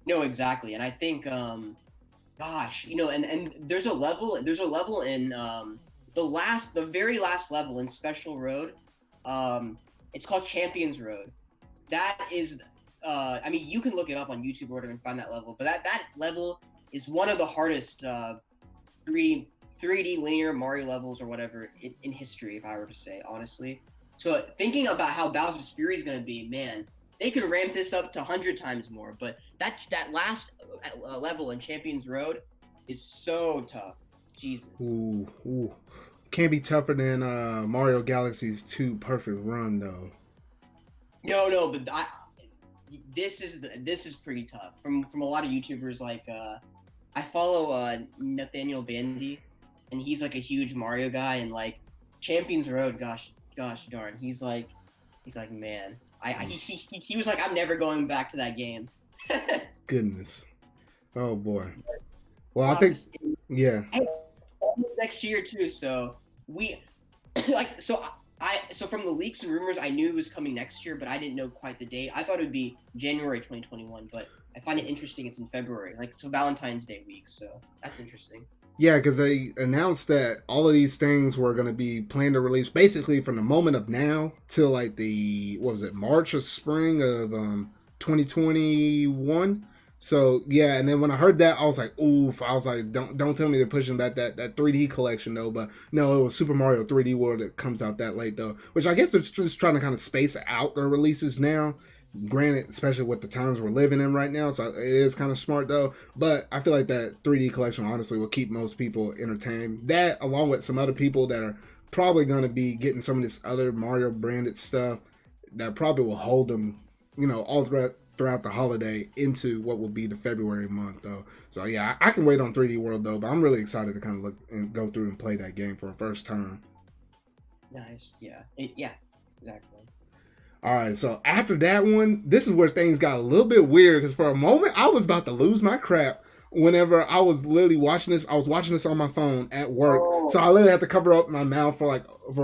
No, exactly, and I think, gosh, you know, and there's a level in the very last level in Special Road. It's called Champions Road. That is. I mean, you can look it up on YouTube or whatever and find that level, but that level is one of the hardest 3D linear Mario levels or whatever in history, if I were to say, honestly. So thinking about how Bowser's Fury is going to be, man, they could ramp this up to 100 times more, but that last level in Champions Road is so tough. Jesus. Ooh. Can't be tougher than Mario Galaxy's 2 Perfect Run, though. No, but this is pretty tough from a lot of YouTubers. Like I follow Nathaniel Bandy, and he's like a huge Mario guy, and like Champions Road, gosh darn, he's like man, he was like, I'm never going back to that game. Goodness, oh boy. Well, I think next year too. So we like so from the leaks and rumors, I knew it was coming next year, but I didn't know quite the date. I thought it would be January 2021, but I find it interesting it's in February, like it's a Valentine's Day week, so that's interesting. Yeah, because they announced that all of these things were going to be planned to release basically from the moment of now till like March or spring of 2021. So yeah, and then when I heard that, I was like, oof. I was like, don't tell me they're pushing back that 3D collection though. But no, it was Super Mario 3D World that comes out that late though. Which I guess they're just trying to kind of space out their releases now. Granted, especially with the times we're living in right now, so it is kind of smart though. But I feel like that 3D collection honestly will keep most people entertained. That, along with some other people that are probably going to be getting some of this other Mario branded stuff, that probably will hold them, you know, all throughout the holiday into what will be the February month though. So yeah, I can wait on 3D World though, but I'm really excited to kind of look and go through and play that game for the first time. Nice. Yeah. Exactly. All right, so after that one, this is where things got a little bit weird, because for a moment I was about to lose my crap whenever I was literally watching this. I was watching this on my phone at work, so I literally had to cover up my mouth for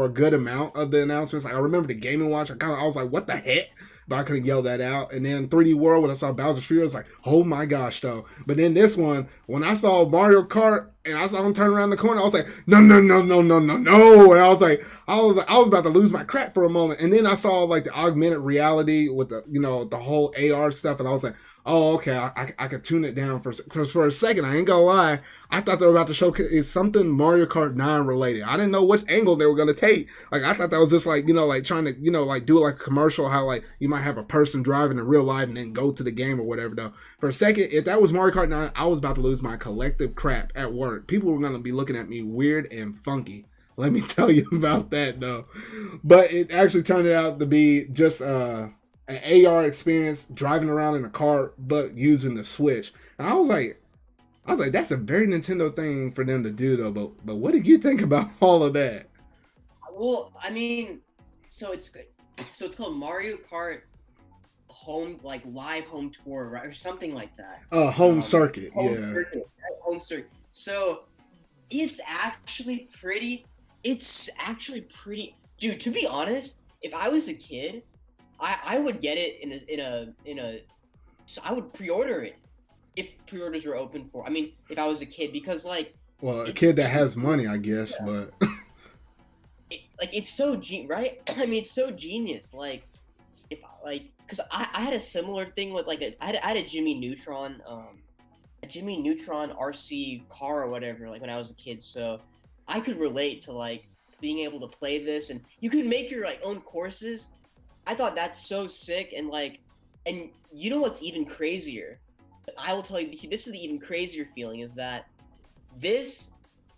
a good amount of the announcements. Like I remember the Game & Watch, I was like, what the heck? But I couldn't yell that out. And then 3D World, when I saw Bowser's Fury, I was like, oh my gosh, though. But then this one, when I saw Mario Kart and I saw him turn around the corner, I was like, no. And I was about to lose my crap for a moment. And then I saw like the augmented reality with the, you know, the whole AR stuff. And I was like, oh, okay, I could tune it down for a second. I ain't gonna lie. I thought they were about to showcase something Mario Kart 9 related. I didn't know which angle they were gonna take. Like, I thought that was just like, you know, like trying to, you know, like do like a commercial, how like you might have a person driving in real life and then go to the game or whatever though. For a second, if that was Mario Kart 9, I was about to lose my collective crap at work. People were gonna be looking at me weird and funky. Let me tell you about that though. But it actually turned out to be just an AR experience driving around in a car, but using the Switch. And I was like, that's a very Nintendo thing for them to do, though. But what did you think about all of that? Well, I mean, so it's called Mario Kart home like live home tour, right, or something like that. Home circuit, Home yeah. circuit, home circuit. So it's actually pretty. Dude, to be honest, if I was a kid, I would get it in a. So I would pre-order it if pre-orders were open for. I mean, if I was a kid, because like. Well, a kid that has money, I guess, yeah. but. It's so right. I mean, it's so genius. Like, if because I had a similar thing with like I had a Jimmy Neutron RC car or whatever, like when I was a kid, so I could relate to like being able to play this, and you could make your like own courses. I thought that's so sick, and you know what's even crazier? I will tell you, this is the even crazier feeling, is that this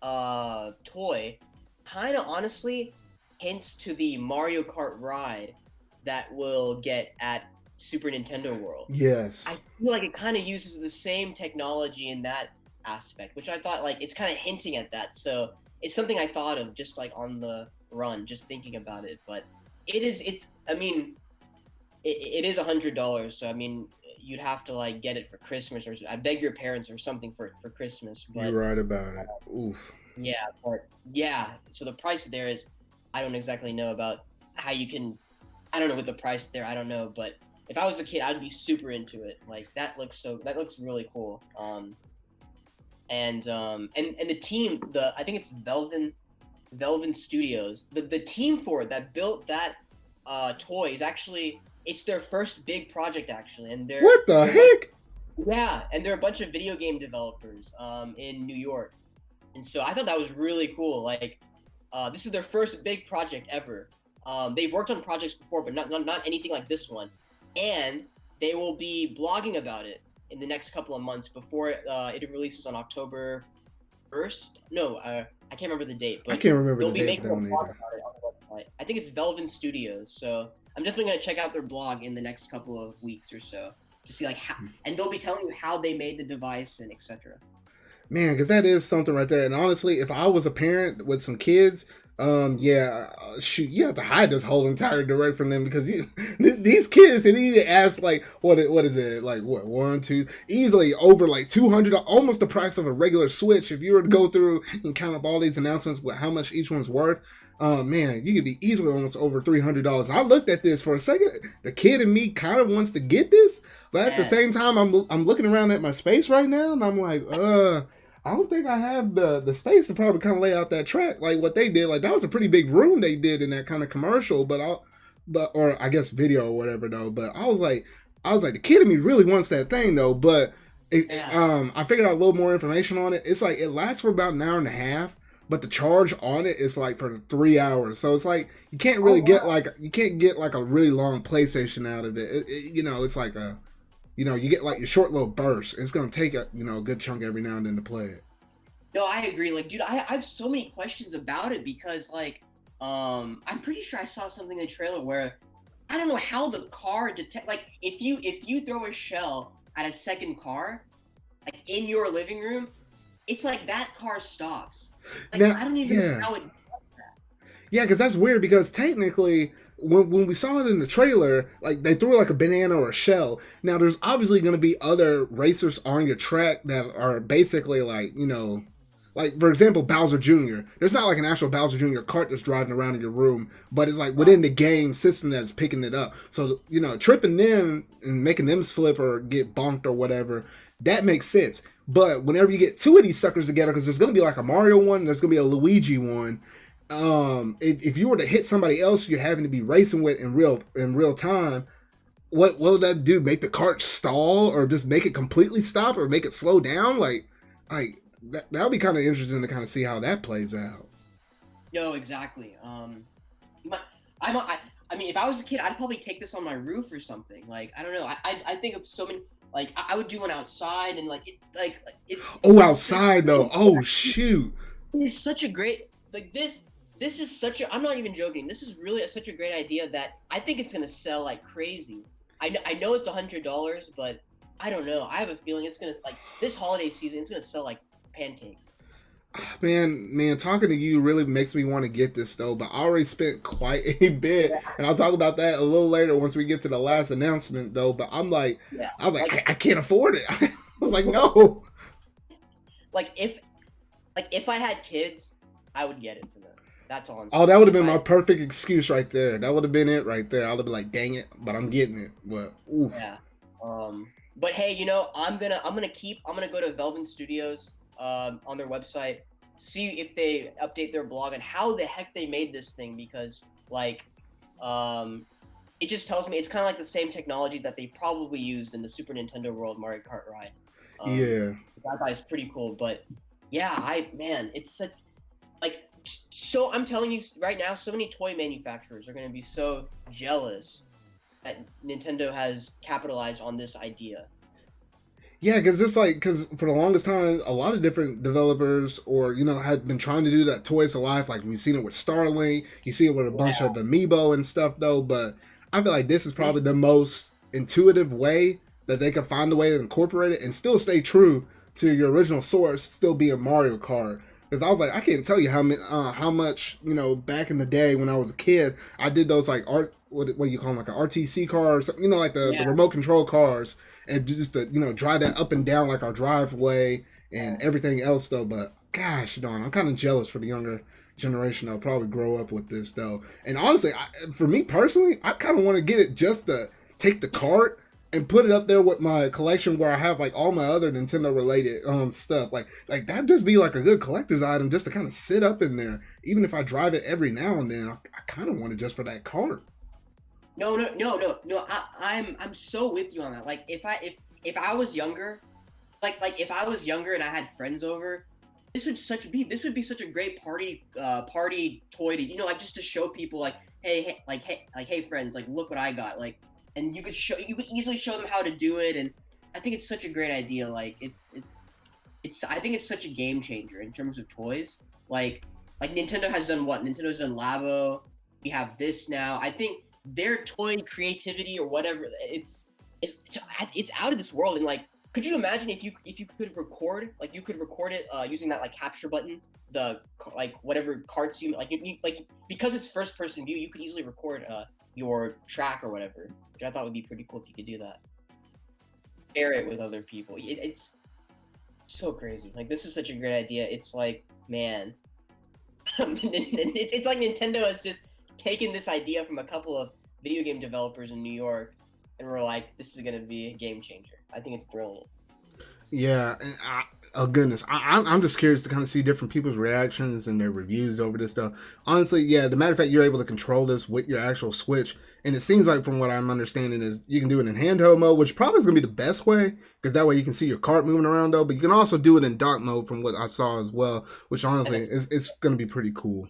toy kind of honestly hints to the Mario Kart ride that we'll get at Super Nintendo World. Yes. I feel like it kind of uses the same technology in that aspect, which I thought like it's kind of hinting at that. So it's something I thought of just like on the run, just thinking about it. But it is $100. So I mean, you'd have to like get it for Christmas, or I beg your parents or something for Christmas. But you're right about it. Oof. Yeah, but yeah. So the price there is, I don't exactly know about how you can. I don't know with the price there. I don't know, but if I was a kid, I'd be super into it. Like that looks really cool. And the team, I think it's Velvin Studios. The team for it that built that toy is actually, it's their first big project actually, and they're what the heck? Yeah, and they're a bunch of video game developers in New York, and so I thought that was really cool. Like, this is their first big project ever. They've worked on projects before, but not anything like this one. And they will be blogging about it in the next couple of months before it releases on October 1st. No, I can't remember the date. But I can't remember they'll the be date. making a blog about it on the website. I think it's Velvin Studios. So I'm definitely going to check out their blog in the next couple of weeks or so to see like how, and they'll be telling you how they made the device and etc. Man, because that is something right there. And honestly, if I was a parent with some kids, shoot, you have to hide this whole entire direct from them, because these kids, they need to ask like, what is it, like what, one, two, easily over like $200, almost the price of a regular Switch. If you were to go through and count up all these announcements with how much each one's worth, man, you could be easily almost over $300. I looked at this for a second. The kid in me kind of wants to get this, but at the same time, I'm looking around at my space right now, and I'm like, I don't think I have the space to probably kind of lay out that track like what they did. Like that was a pretty big room they did in that kind of commercial, or I guess video or whatever though. But I was like, the kid in me really wants that thing though. But I figured out a little more information on it. It's like it lasts for about an hour and a half, but the charge on it is like for 3 hours. So it's like you can't really get like a really long PlayStation out of it. It's like a. You get like your short little burst. It's gonna take a good chunk every now and then to play it. No, I agree. Like, dude, I have so many questions about it because, like, I'm pretty sure I saw something in the trailer where I don't know how the car detect. Like, if you throw a shell at a second car, like in your living room, it's like that car stops. Like, now, I don't even know how it does that. Yeah, because that's weird. Because technically, when we saw it in the trailer, like they threw like a banana or a shell. Now there's obviously going to be other racers on your track that are basically like like for example Bowser Jr. There's not like an actual Bowser Jr. kart that's driving around in your room, but it's like within the game system that's picking it up. So tripping them and making them slip or get bonked or whatever, that makes sense. But whenever you get two of these suckers together, because there's going to be like a Mario one, and there's going to be a Luigi one. If you were to hit somebody else you're having to be racing with in real time, what will that do? Make the cart stall, or just make it completely stop, or make it slow down? Like that'll be kind of interesting to kind of see how that plays out. No, exactly. I mean, if I was a kid, I'd probably take this on my roof or something. Like, I don't know. I think of so many. Like, I would do one outside, and outside though. Oh shoot! It's such a great this. This is such a. I'm not even joking. This is really such a great idea that I think it's gonna sell like crazy. I know it's $100, but I don't know. I have a feeling it's gonna like this holiday season. It's gonna sell like pancakes. Man, talking to you really makes me want to get this though. But I already spent quite a bit, Yeah, and I'll talk about that a little later once we get to the last announcement though. But yeah. I was like, Like I can't afford it. I was like, no. like if I had kids, I would get it for them. That's all I'm Oh, saying. that would have If been I my perfect excuse right there. That would have been it right there. I would have been like, dang it, but I'm getting it. But oof. Yeah. But hey, I'm gonna go to Velvet Studios on their website, see if they update their blog on how the heck they made this thing because like it just tells me it's kind of like the same technology that they probably used in the Super Nintendo World Mario Kart ride. Yeah. That guy's pretty cool, but yeah, it's such like so I'm telling you right now, so many toy manufacturers are gonna be so jealous that Nintendo has capitalized on this idea. Yeah, because it's like, because for the longest time, a lot of different developers or, had been trying to do that Toys to Life. Like, we've seen it with Starlink, you see it with a bunch Yeah, of Amiibo and stuff, though. But I feel like this is this, probably the most intuitive way that they could find a way to incorporate it and still stay true to your original source, still being Mario Kart. Because I was like, I can't tell you how much, back in the day when I was a kid, I did those like what do you call them, like an RTC car or something, like the yeah, remote control cars, and just to drive that up and down like our driveway and everything else though. But gosh darn, I'm kind of jealous for the younger generation that'll probably grow up with this though. And honestly, for me personally, I kind of want to get it just to take the cart and put it up there with my collection where I have like all my other Nintendo related stuff. Like that'd just be like a good collector's item just to kind of sit up in there. Even if I drive it every now and then, I kind of want it just for that cart. no. I'm so with you on that. Like if I was younger, like if I was younger and I had friends over, this would be such a great party toy to like just to show people like hey friends, like look what I got, like, and you could easily show them how to do it. And I think it's such a great idea. Like it's I think it's such a game changer in terms of toys. Like Nintendo has done what? Nintendo's done Labo. We have this now. I think their toy creativity or whatever, it's out of this world. And like, could you imagine if you could record, like you could record it using that like capture button, the like whatever carts like because it's first person view, you could easily record your track or whatever, which I thought would be pretty cool if you could do that. Share it with other people. It's so crazy. Like this is such a great idea. It's like, man, it's like Nintendo has just taken this idea from a couple of video game developers in New York, and we're like, this is gonna be a game changer. I think it's brilliant. Yeah, and oh goodness, I'm just curious to kind of see different people's reactions and their reviews over this stuff. Honestly, yeah, the matter of fact, you're able to control this with your actual Switch, and it seems like, from what I'm understanding, is you can do it in handheld mode, which probably is going to be the best way, because that way you can see your cart moving around though. But you can also do it in dock mode, from what I saw as well, which honestly it's going to be pretty cool.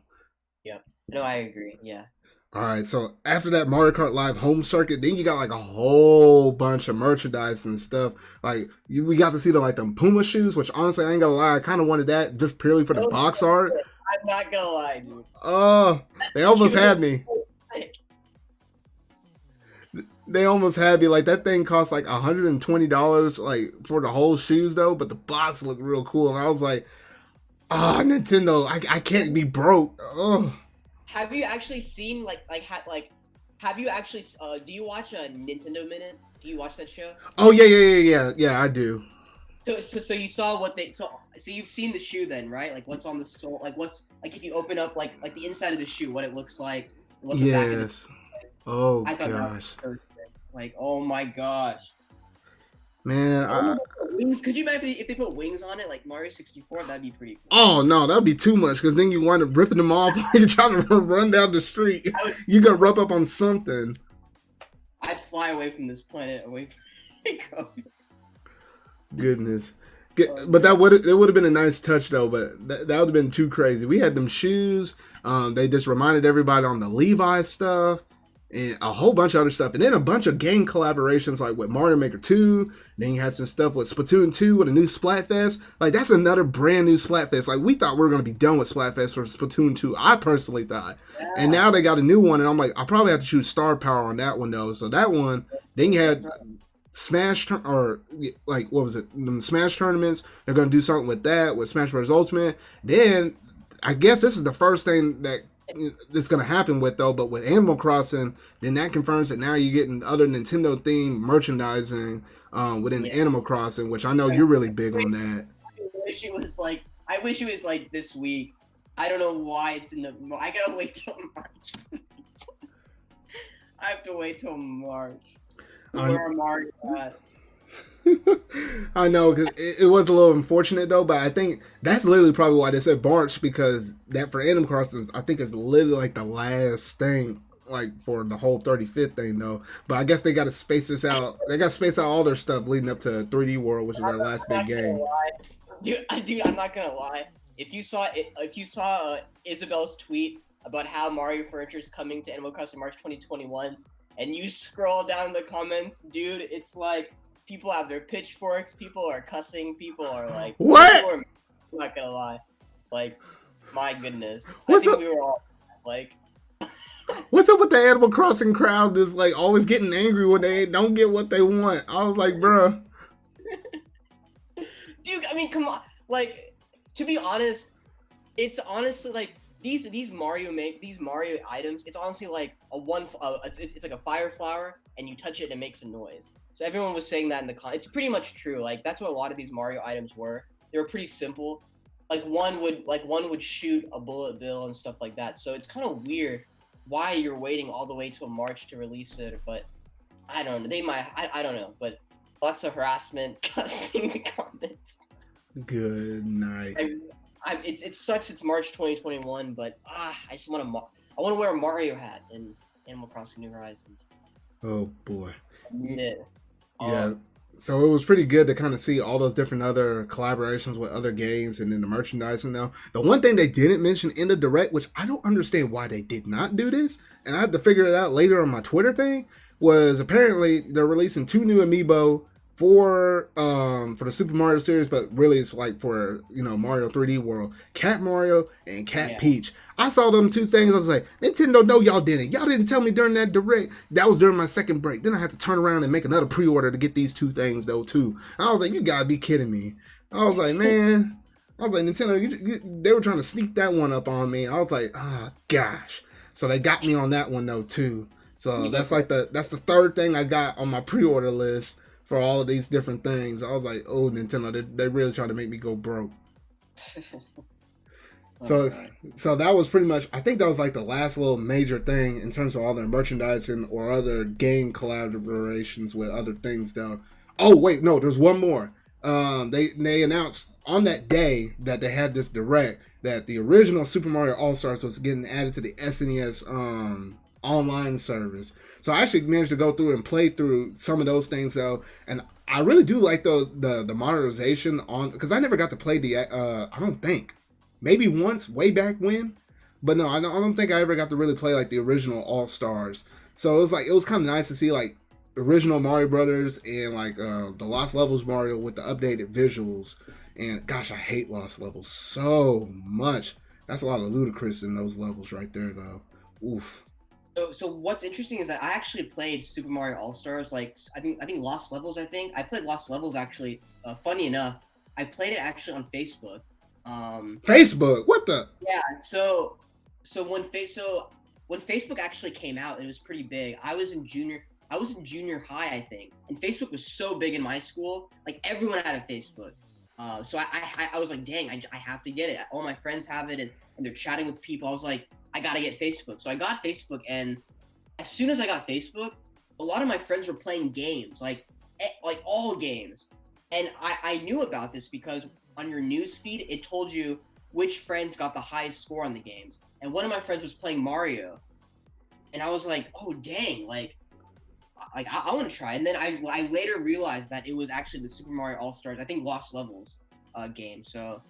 Yeah, no, I agree. Yeah. All right, so after that Mario Kart Live home circuit, then you got like a whole bunch of merchandise and stuff. Like we got to see the Puma shoes, which honestly I ain't gonna lie, I kind of wanted that just purely for the box art. I'm not gonna lie, dude. Oh, they almost had me. They almost had me. Like that thing cost like $120, like for the whole shoes though, but the box looked real cool, and I was like, oh, Nintendo, I can't be broke. Oh. Have you actually seen have you actually do you watch a Nintendo Minute? Do you watch that show? Oh yeah, I do. So you saw what they so you've seen the shoe then, right? Like what's on the sole, like what's like if you open up like the inside of the shoe, what it looks like, what the back of it. Oh I thought gosh. that was like, oh my gosh. Man, wings. Could you imagine if they put wings on it, like Mario 64? That'd be pretty cool. Oh no, that'd be too much, because then you wind up ripping them off while you're trying to run down the street. You gotta rub up on something. I'd fly away from this planet, away from Goodness. But it would have been a nice touch though, but that would have been too crazy. We had them shoes. They just reminded everybody on the Levi stuff. and a whole bunch of other stuff, and then a bunch of game collaborations like with Mario Maker 2. Then you had some stuff with Splatoon 2 with a new Splatfest. Like that's another brand new Splatfest. Like we thought we were gonna be done with Splatfest for Splatoon 2. I personally thought, and Yeah. now they got a new one, and I'm like, I probably have to choose Star Power on that one though. So that one, then you had or like what was it? The Smash tournaments. They're gonna do something with that with Smash Bros. Ultimate. Then I guess this is the first thing that's gonna happen with though. But with Animal Crossing, then that confirms that now you're getting other Nintendo themed merchandising within Yeah. Animal Crossing, which I know you're really big on that. I wish it was like this week. I don't know why it's in the. I gotta wait till March. I have to wait till March. Where Mario at? I know because it was a little unfortunate though, but I think that's literally probably why they said March because that for Animal Crossing I think is literally like the last thing like for the whole 35th thing though. But I guess they got to space this out. They got to space out all their stuff leading up to 3D World, which is their last big game. Dude, I'm not gonna lie. If you saw Isabel's tweet about how Mario Furniture is coming to Animal Crossing March 2021, and you scroll down the comments, dude, it's like people have their pitchforks, people are cussing, people are like, What? I'm not gonna lie, like, my goodness, What's I think up? we were all like, What's up with the Animal Crossing crowd? Is like always getting angry when they don't get what they want. I was like, bruh. dude, I mean, come on, like, to be honest, it's honestly like these Mario items. It's honestly like it's like a fire flower, and you touch it and it makes a noise. So everyone was saying that in the it's pretty much true. Like that's what a lot of these Mario items were. They were pretty simple. Like one would shoot a bullet bill and stuff like that. So it's kind of weird why you're waiting all the way till March to release it. But I don't know. They might. I don't know. But lots of harassment, cussing the comments. Good night. It sucks. It's March 2021, but I just want to. I want to wear a Mario hat in Animal Crossing New Horizons. Oh boy. Yeah. Yeah. So it was pretty good to kind of see all those different other collaborations with other games and then the merchandising now. The one thing they didn't mention in the direct, which I don't understand why they did not do this, and I had to figure it out later on my Twitter thing, was apparently they're releasing 2 new amiibo for the Super Mario series, but really it's like for Mario 3D World, Cat Mario and Cat Peach. I saw them 2 things. I was like, Nintendo, no, y'all didn't. Y'all didn't tell me during that direct. That was during my second break. Then I had to turn around and make another pre-order to get these 2 things though too. I was like, you gotta be kidding me. I was like, man. I was like, Nintendo, they were trying to sneak that one up on me. I was like, oh gosh. So they got me on that one though too. So that's the third thing I got on my pre-order list for all of these different things. I was like, oh, Nintendo, they really trying to make me go broke. So that was pretty much, I think that was like the last little major thing in terms of all their merchandising or other collaborations with other things though. Oh wait, no, there's one more. They announced on that day that they had this direct that the original Super Mario All-Stars was getting added to the SNES online service. So I actually managed to go through and play through some of those things though, and I really do like those the modernization on, because I never got to play the I don't think, maybe once way back when, but no, I don't think I ever got to really play like the original All Stars. So it was kind of nice to see like original Mario Brothers and like the Lost Levels Mario with the updated visuals. And gosh, I hate Lost Levels so much. That's a lot of ludicrous in those levels right there though. Oof. So what's interesting is that I actually played Super Mario All Stars. Like I think Lost Levels. I played Lost Levels actually. Funny enough, I played it actually on Facebook. Facebook? What the? Yeah. So when Facebook actually came out, it was pretty big. I was in junior high, I think, and Facebook was so big in my school. Like everyone had a Facebook. So I was like, dang, I have to get it. All my friends have it, and they're chatting with people. I was like, I gotta get Facebook. So I got Facebook, and as soon as I got Facebook, a lot of my friends were playing games, like all games. And I knew about this because on your news feed, it told you which friends got the highest score on the games. And one of my friends was playing Mario. And I was like, oh, dang, I want to try. And then I later realized that it was actually the Super Mario All-Stars, I think Lost Levels game. So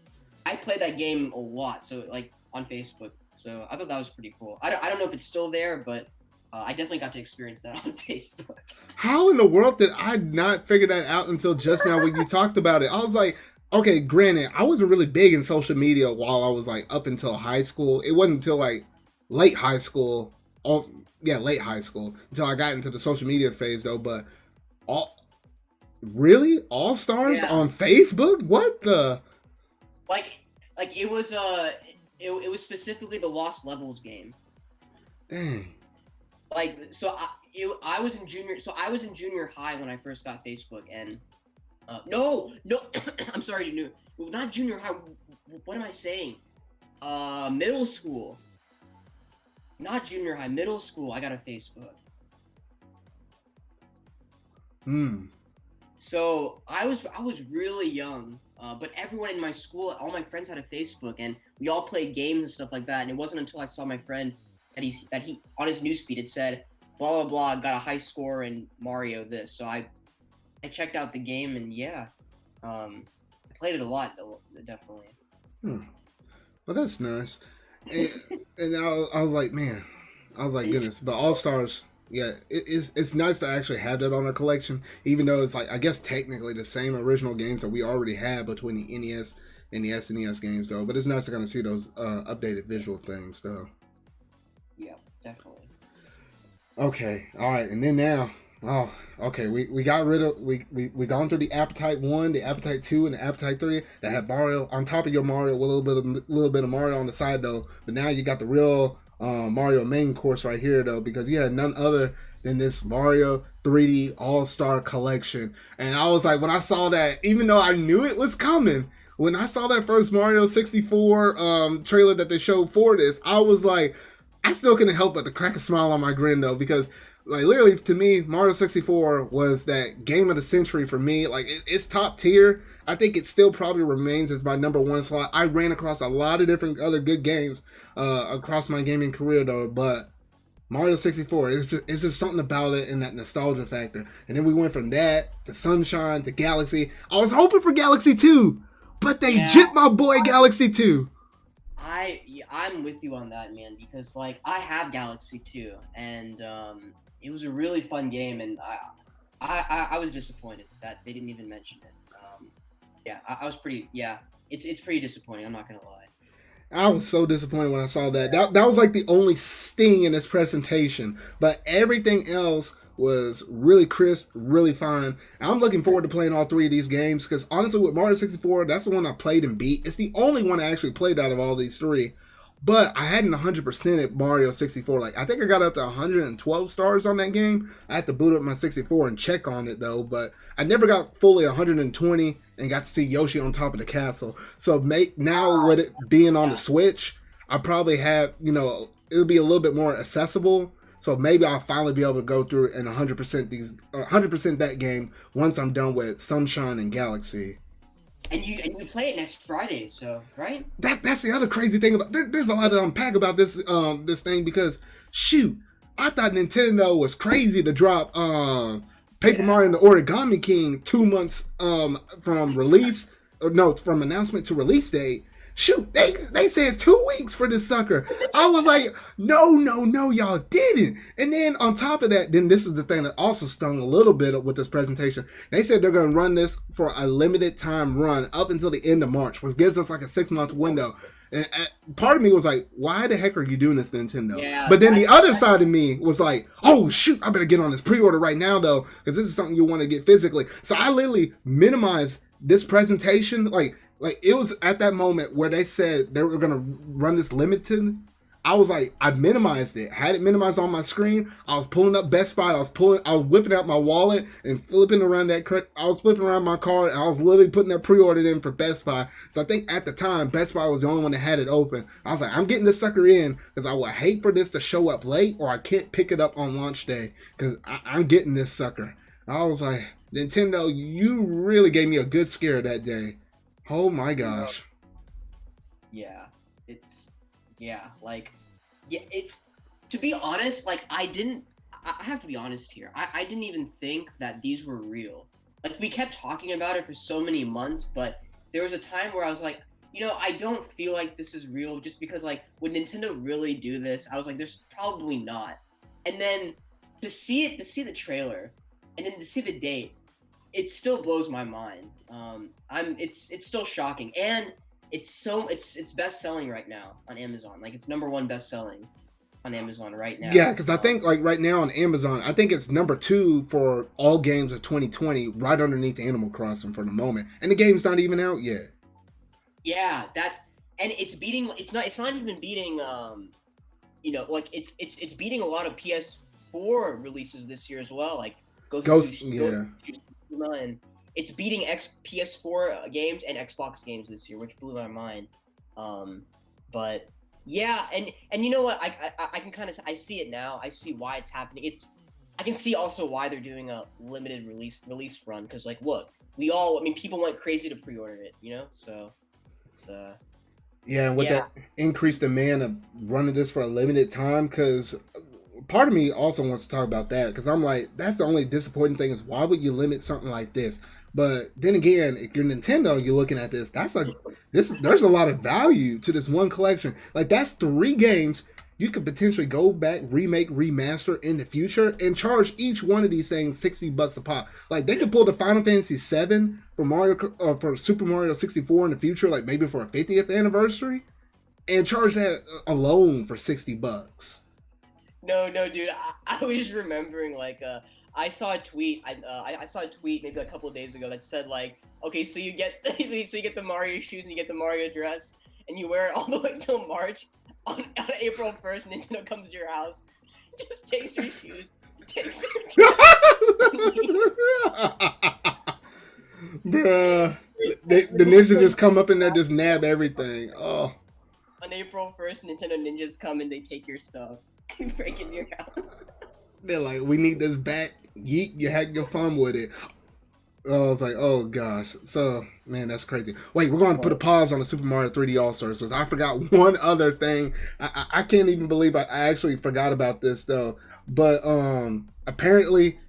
I played that game a lot. So on Facebook. So I thought that was pretty cool. I don't know if it's still there, but I definitely got to experience that on Facebook. How in the world did I not figure that out until just now when you talked about it? I was like, okay, granted, I wasn't really big in social media while I was like up until high school. It wasn't until like late high school. Oh, yeah, late high school until I got into the social media phase though. But all really all stars Yeah. on Facebook? What the? Like it was it was specifically the Lost Levels game. Dang. Like so I was in junior high when I first got Facebook, and no I'm sorry, not junior high. What am I saying? Middle school. Not junior high, middle school. I got a Facebook. So I was really young, but everyone in my school, all my friends had a Facebook, and we all played games and stuff like that. And it wasn't until I saw my friend that he on his newsfeed it said blah blah blah, got a high score in Mario this. So I checked out the game, and yeah, I played it a lot definitely. Well, that's nice. And I was like, man, I was like, goodness. But All Stars, yeah, it's nice to actually have that on our collection, even though it's like I guess technically the same original games that we already had between the NES and the SNES games though. But it's nice to kind of see those updated visual things though. Yeah, definitely. Okay, all right, and then now, oh, okay, we got rid of we gone through the Appetite 1, the Appetite 2, and the Appetite 3 that had Mario on top of your Mario with a little bit of Mario on the side though. But now you got the real Mario main course right here though, because you had none other than this Mario 3D All-Star Collection. And I was like, when I saw that, even though I knew it was coming, when I saw that first Mario 64 trailer that they showed for this, I was like, I still couldn't help but to crack a smile on my grin though, because like literally to me, Mario 64 was that game of the century for me. Like it's top tier. I think it still probably remains as my number one slot. I ran across a lot of different other good games across my gaming career though, but Mario 64, it's just something about it and that nostalgia factor. And then we went from that to Sunshine to Galaxy. I was hoping for Galaxy 2, but they jipped my boy Galaxy 2. I'm with you on that, man, because like I have Galaxy 2, and it was a really fun game, and I was disappointed that they didn't even mention it. I was pretty it's pretty disappointing. I'm not gonna lie. I was so disappointed when I saw that. That was like the only sting in this presentation, but everything else was really crisp, really fine. And I'm looking forward to playing all three of these games because honestly, with Mario 64, that's the one I played and beat. It's the only one I actually played out of all these three. But I hadn't 100% at Mario 64. Like I think I got up to 112 stars on that game. I had to boot up my 64 and check on it though. But I never got fully 120 and got to see Yoshi on top of the castle. So now with it being on the Switch, I probably have, it'll be a little bit more accessible. So maybe I'll finally be able to go through and 100% that game once I'm done with Sunshine and Galaxy. And you play it next Friday, so right? That's the other crazy thing about there's a lot to unpack about this this thing because shoot, I thought Nintendo was crazy to drop Paper Mario and the Origami King 2 months from release from announcement to release date. Shoot, they said 2 weeks for this sucker. I was like, no, y'all didn't. And then on top of that, then this is the thing that also stung a little bit with this presentation. They said they're going to run this for a limited time run up until the end of March, which gives us like a 6-month window. And part of me was like, why the heck are you doing this, Nintendo? Yeah, but then the other side of me was like, oh, shoot, I better get on this pre-order right now, though, because this is something you want to get physically. So I literally minimized this presentation, like it was at that moment where they said they were going to run this limited. I was like, I minimized it. I had it minimized on my screen. I was pulling up Best Buy. I was whipping out my wallet and flipping around I was flipping around my card. And I was literally putting that pre-order in for Best Buy. So I think at the time, Best Buy was the only one that had it open. I was like, I'm getting this sucker in because I would hate for this to show up late or I can't pick it up on launch day because I'm getting this sucker. I was like, Nintendo, you really gave me a good scare that day. Oh my gosh. Yeah, it's to be honest, like I have to be honest here. I didn't even think that these were real. Like we kept talking about it for so many months, but there was a time where I was like, I don't feel like this is real just because like would Nintendo really do this? I was like, there's probably not. And then to see the trailer, and then to see the date, it still blows my mind. It's still shocking, and it's best selling right now on Amazon. Like it's #1 best selling on Amazon right now. Yeah, because I think like right now on Amazon, I think it's #2 for all games of 2020, right underneath Animal Crossing for the moment, and the game's not even out yet. Yeah, and it's beating. It's not even beating. Like it's beating a lot of PS4 releases this year as well. Like Ghost, yeah. And it's beating PS4 games and Xbox games this year, which blew my mind. But yeah, and you know what? I can kind of I see it now. I see why it's happening. I can see also why they're doing a limited release run because like look, people went crazy to pre-order it, So it's Yeah, and with that increased demand of running this for a limited time, because part of me also wants to talk about that, because I'm like, that's the only disappointing thing is why would you limit something like this? But then again, if you're Nintendo, you're looking at this, there's a lot of value to this one collection. Like that's 3 games you could potentially go back, remake, remaster in the future, and charge each one of these things $60 a pop. Like they could pull the Final Fantasy VII for Super Mario 64 in the future, like maybe for a 50th anniversary, and charge that alone for $60. No, dude. I was just remembering like I saw a tweet. I saw a tweet maybe a couple of days ago that said like, okay, so you get the Mario shoes and you get the Mario dress and you wear it all the way till March. On April 1st, Nintendo comes to your house, just takes your shoes, takes your Bruh. The ninjas just come up in there, just nab everything. Oh. On April 1st, Nintendo ninjas come and they take your stuff and break into your house. They're like, we need this back. Yeet, you had your fun with it. Oh, it's like, oh gosh. So, man, that's crazy. Wait, we're going to put a pause on the Super Mario 3D All-Stars because I forgot one other thing. I can't even believe I actually forgot about this though. But apparently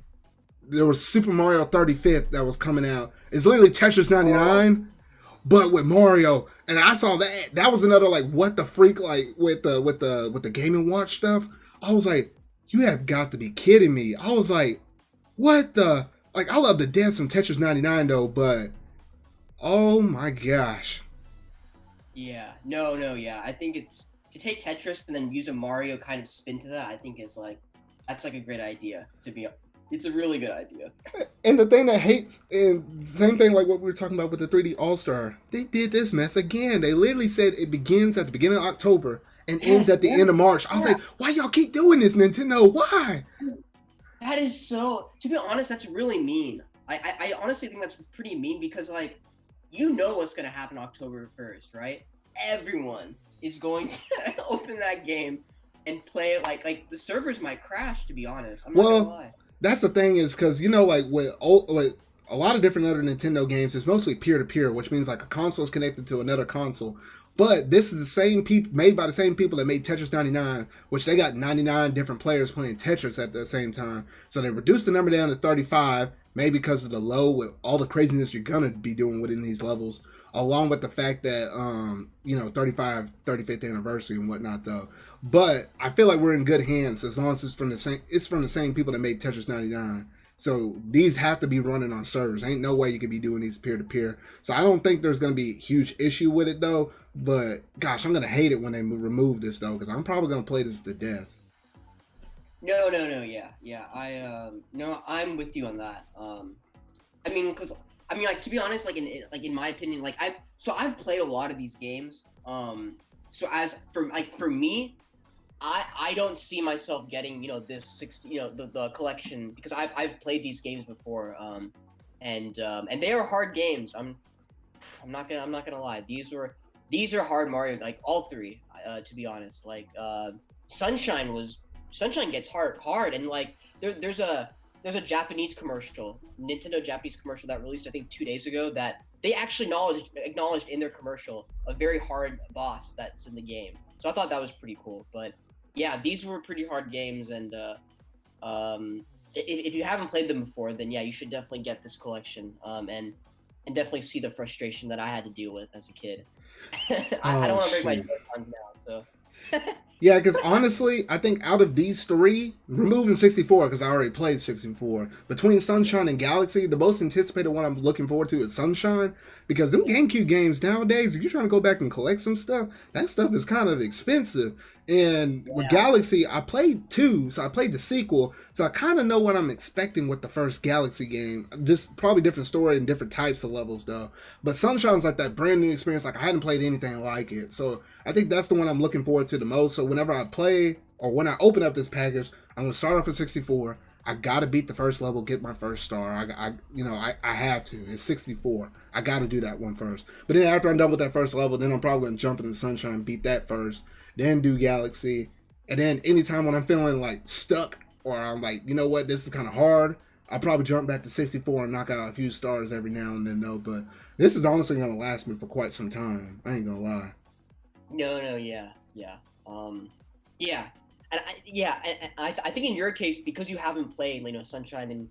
there was Super Mario 35th that was coming out. It's literally Tetris 99, but with Mario. And I saw that. That was another like what the freak like with the Game & Watch stuff. I was like, you have got to be kidding me. I was like, what the? Like, I love the dance from Tetris 99, though, but oh my gosh. Yeah. No, yeah. I think it's to take Tetris and then use a Mario kind of spin to that, I think is like, that's like a great idea it's a really good idea. And the thing that hates, and same thing like what we were talking about with the 3D All-Star, they did this mess again. They literally said it begins at the beginning of October and ends at the end of March. I was like, why y'all keep doing this, Nintendo? Why? That is so, to be honest, that's really mean. I honestly think that's pretty mean because, like, you know what's going to happen October 1st, right? Everyone is going to open that game and play it like the servers might crash, to be honest. I'm not going to lie. That's the thing is because, like with a lot of different other Nintendo games, it's mostly peer-to-peer, which means like a console is connected to another console. But this is the same people made by the same people that made Tetris 99, which they got 99 different players playing Tetris at the same time. So they reduced the number down to 35, maybe because of the low with all the craziness you're gonna be doing within these levels, along with the fact that 35th anniversary and whatnot though. But I feel like we're in good hands as long as it's from the same people that made Tetris 99. So these have to be running on servers. Ain't no way you could be doing these peer-to-peer. So I don't think there's going to be a huge issue with it, though. But, gosh, I'm going to hate it when they remove this, though, because I'm probably going to play this to death. No, yeah. I'm with you on that. Like, to be honest, in my opinion, like, I've played a lot of these games. So as for me, I don't see myself getting this 60 the collection because I've played these games before and they are hard games. I'm not gonna lie. These are hard Mario, like all 3 to be honest. Like Sunshine gets hard and like there's a Japanese commercial, Nintendo Japanese commercial that released I think 2 days ago that they actually acknowledged in their commercial a very hard boss that's in the game. So I thought that was pretty cool. But yeah, these were pretty hard games, and if you haven't played them before, then yeah, you should definitely get this collection, and definitely see the frustration that I had to deal with as a kid. I don't want to break my Joy-Cons now, so. Yeah, because honestly, I think out of these three, removing 64, because I already played 64, between Yeah, Sunshine and Galaxy, the most anticipated one I'm looking forward to is Sunshine, because them yeah, GameCube games nowadays, if you're trying to go back and collect some stuff, that stuff is kind of expensive. And with yeah, Galaxy, I played two, so I played the sequel, so I kind of know what I'm expecting with the first Galaxy game. Just probably different story and different types of levels, though. But Sunshine's like that brand new experience, like I hadn't played anything like it. So I think that's the one I'm looking forward to the most. So whenever I play or when I open up this package, I'm gonna start off at 64. I gotta beat the first level, get my first star. I have to. It's 64. I gotta do that one first. But then after I'm done with that first level, then I'm probably gonna jump into Sunshine, beat that first, then do Galaxy, and then anytime when I'm feeling like stuck or I'm like, you know what, this is kind of hard, I'll probably jump back to 64 and knock out a few stars every now and then though. But this is honestly gonna last me for quite some time. I ain't gonna lie. no, yeah, yeah, yeah, and I think in your case because you haven't played, Sunshine, and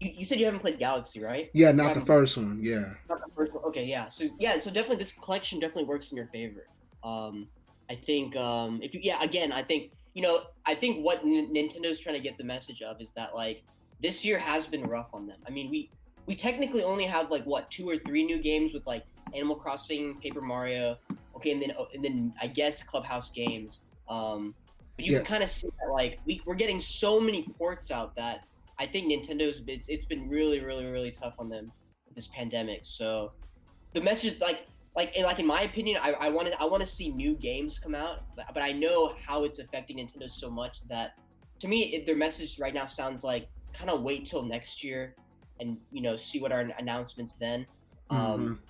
you said you haven't played Galaxy, right? Yeah, You not the haven't first one. Yeah. not the first one. Okay, yeah, so definitely this collection definitely works in your favor. I think if you yeah again I think what Nintendo's trying to get the message of is that like this year has been rough on them. I mean we technically only have like what 2 or 3 new games with like Animal Crossing, Paper Mario, okay, and then I guess Clubhouse games. But you Yeah. can kind of see that like we're getting so many ports out that I think it's been really really really tough on them with this pandemic. So the message like in my opinion, I want to see new games come out, but I know how it's affecting Nintendo so much that to me their message right now sounds like kind of wait till next year and see what our announcements then. Mm-hmm. Um,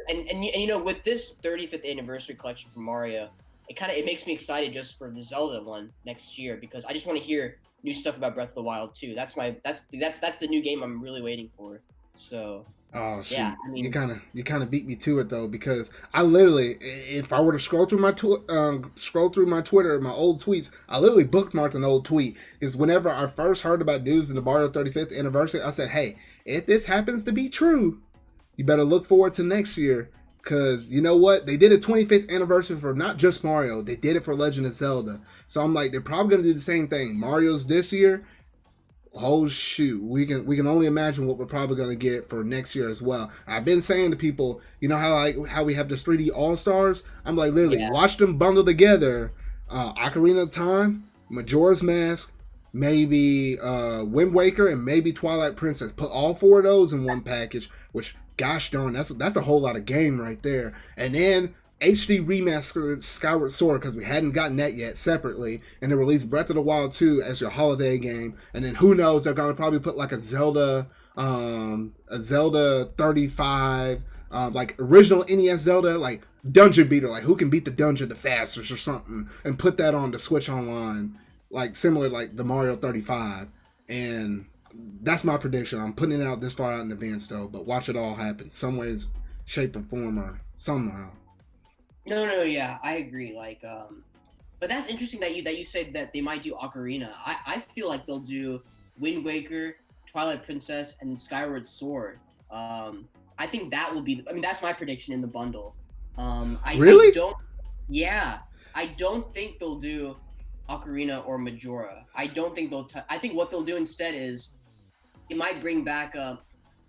and with this 35th anniversary collection for Mario, it makes me excited just for the Zelda one next year because I just want to hear new stuff about Breath of the Wild too. That's the new game I'm really waiting for. So Oh yeah, shoot, I you mean kind of you kind of beat me to it though because I literally, if I were to scroll through my Twitter, my old tweets, I literally bookmarked an old tweet because whenever I first heard about news in the Mario 35th anniversary, I said, hey, if this happens to be true, you better look forward to next year because you know what? They did a 25th anniversary for not just Mario, they did it for Legend of Zelda. So I'm like, they're probably gonna do the same thing. Mario's this year. Oh shoot, we can only imagine what we're probably gonna get for next year as well. I've been saying to people, you know how we have this 3D All Stars. I'm like literally yeah, watch them bundle together, Ocarina of Time, Majora's Mask, maybe Wind Waker, and maybe Twilight Princess. Put all four of those in one package. Which gosh darn, that's a whole lot of game right there. And then HD remastered Skyward Sword because we hadn't gotten that yet separately, and they released Breath of the Wild 2 as your holiday game, and then who knows they're gonna probably put like a Zelda 35, like original NES Zelda, like dungeon beater, like who can beat the dungeon the fastest or something, and put that on the Switch Online, like similar like the Mario 35, and that's my prediction. I'm putting it out this far out in advance though, but watch it all happen some ways, shape, or form, or somehow. no, yeah, I agree. But that's interesting that you said that they might do Ocarina. I feel like they'll do Wind Waker, Twilight Princess, and Skyward Sword. I think that will be. I mean, that's my prediction in the bundle. I Really? don't. Yeah, I don't think they'll do Ocarina or Majora. I don't think they'll. I think what they'll do instead is it might bring back.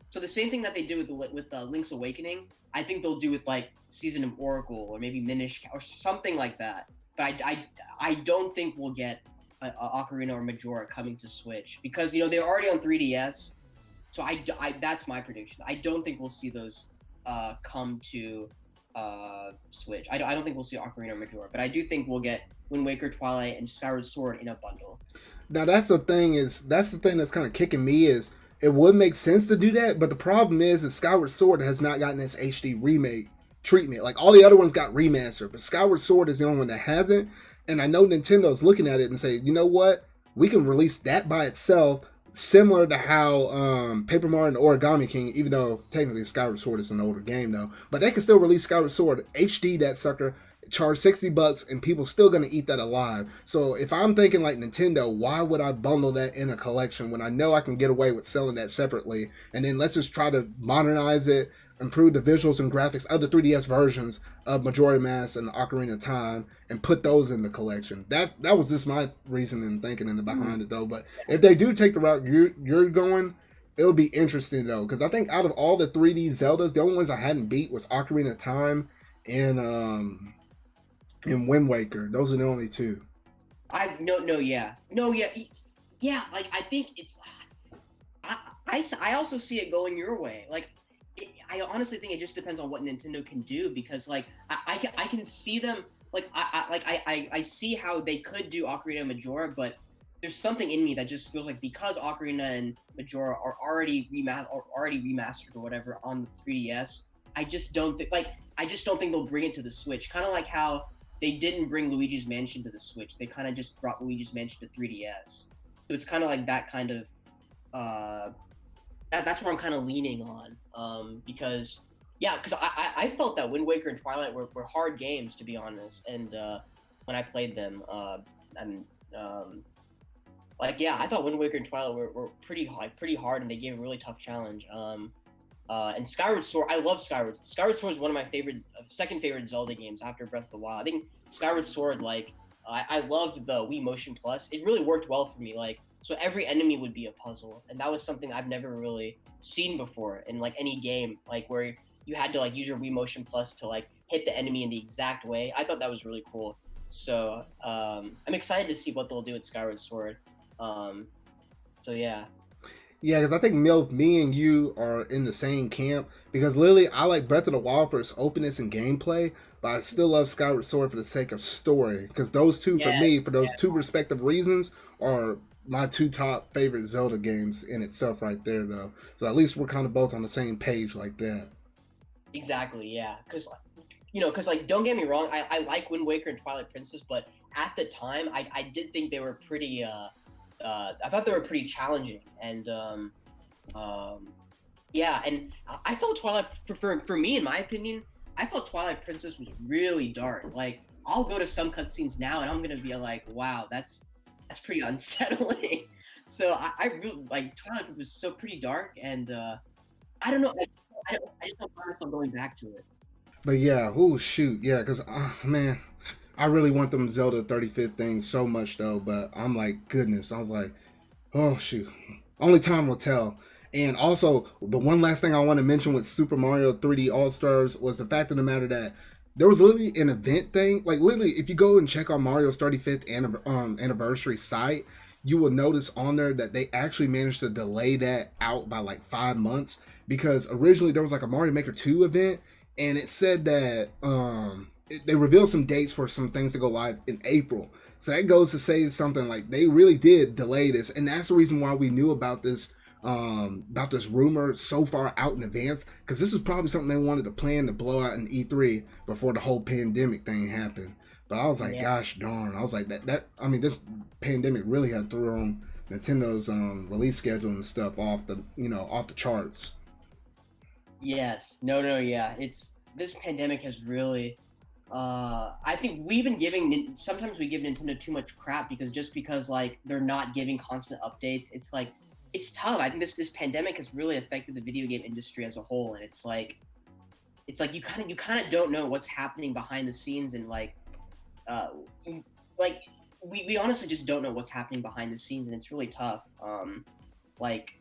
So the same thing that they did with Link's Awakening, I think they'll do with like Season of Oracle or maybe Minish or something like that. But I don't think we'll get a Ocarina or Majora coming to Switch because they're already on 3DS. So that's my prediction. I don't think we'll see those come to Switch. I don't think we'll see Ocarina or Majora, but I do think we'll get Wind Waker, Twilight, and Skyward Sword in a bundle. Now that's the thing that's kind of kicking me is it would make sense to do that, but the problem is that Skyward Sword has not gotten its HD remake treatment. Like all the other ones got remastered, but Skyward Sword is the only one that hasn't. And I know Nintendo's looking at it and say, you know what, we can release that by itself, similar to how Paper Mario and Origami King, even though technically Skyward Sword is an older game though, but they can still release Skyward Sword HD that sucker, charge $60 and people still gonna eat that alive. So if I'm thinking like Nintendo, why would I bundle that in a collection when I know I can get away with selling that separately, and then let's just try to modernize it, improve the visuals and graphics of the 3DS versions of Majora's Mask and Ocarina of Time and put those in the collection. That was just my reasoning and thinking in the behind it though. But if they do take the route you're going, it'll be interesting though, because I think out of all the 3D Zeldas, the only ones I hadn't beat was Ocarina of Time and Wind Waker. Those are the only two. Yeah. Like I think it's, I also see it going your way. Like, I honestly think it just depends on what Nintendo can do, because like I can see them, like I see how they could do Ocarina and Majora, but there's something in me that just feels like, because Ocarina and Majora are already remastered or whatever on the 3DS, I just don't think they'll bring it to the Switch. Kind of like how they didn't bring Luigi's Mansion to the Switch. They kind of just brought Luigi's Mansion to 3DS. So it's kind of like that kind of that's where I'm kind of leaning on, because I felt that Wind Waker and Twilight were hard games, to be honest, and when I played them, and I thought Wind Waker and Twilight were pretty hard, and they gave a really tough challenge. And Skyward Sword, I love Skyward. Skyward Sword is one of my second favorite Zelda games after Breath of the Wild. I think Skyward Sword, like, I loved the Wii Motion Plus. It really worked well for me. Like, so every enemy would be a puzzle, and that was something I've never really seen before in like any game, like where you had to like use your Wii Motion Plus to like hit the enemy in the exact way. I thought that was really cool. So I'm excited to see what they'll do with Skyward Sword. So yeah. Yeah, because I think me and you are in the same camp, because literally I like Breath of the Wild for its openness and gameplay, but I still love Skyward Sword for the sake of story, because those two, for me, for those two respective reasons, are my two top favorite Zelda games in itself right there, though. So at least we're kind of both on the same page like that. Exactly, yeah. Because, like, don't get me wrong, I like Wind Waker and Twilight Princess, but at the time, I did think they were pretty, I thought they were pretty challenging, and and I felt Twilight, for me, in my opinion, I felt Twilight Princess was really dark. Like, I'll go to some cutscenes now, and I'm gonna be like, wow, that's pretty unsettling. So I really, like, Twilight was so pretty dark, and I don't know, I just don't find myself going back to it. But yeah, oh shoot, yeah, because man, I really want them Zelda 35th things so much though, but I'm like, goodness, I was like, oh shoot, only time will tell. And also, the one last thing I want to mention with Super Mario 3D All Stars was the fact of the matter that there was literally an event thing. Like, literally, if you go and check on Mario's 35th anniversary site, you will notice on there that they actually managed to delay that out by like 5 months, because originally there was like a Mario Maker 2 event, and it said that they revealed some dates for some things to go live in April. So that goes to say something like they really did delay this, and that's the reason why we knew about this rumor so far out in advance, because this is probably something they wanted to plan to blow out in E3 before the whole pandemic thing happened. But I was like, gosh darn, I was like, I mean, this pandemic really had thrown Nintendo's release schedule and stuff off the charts. Yes, yeah, this pandemic has really, I think sometimes we give Nintendo too much crap, because like they're not giving constant updates. It's like, it's tough. I think this pandemic has really affected the video game industry as a whole, and it's like you kind of don't know what's happening behind the scenes, and like we honestly just don't know what's happening behind the scenes, and it's really tough. Like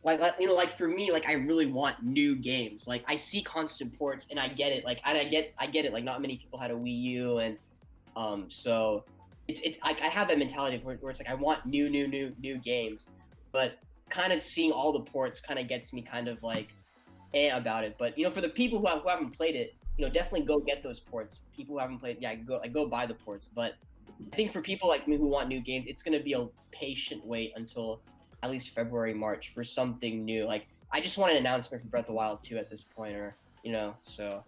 for me, like, I really want new games. Like, I see constant ports, and I get it. Like, I get it. Like, not many people had a Wii U, and so it's I have that mentality where it's like I want new games, but kind of seeing all the ports kind of gets me kind of like about it. But for the people who haven't played it, definitely go get those ports. People who haven't played, go buy the ports. But I think for people like me who want new games, it's gonna be a patient wait until at least February, March for something new. Like, I just want an announcement for Breath of the Wild 2 at this point, or so.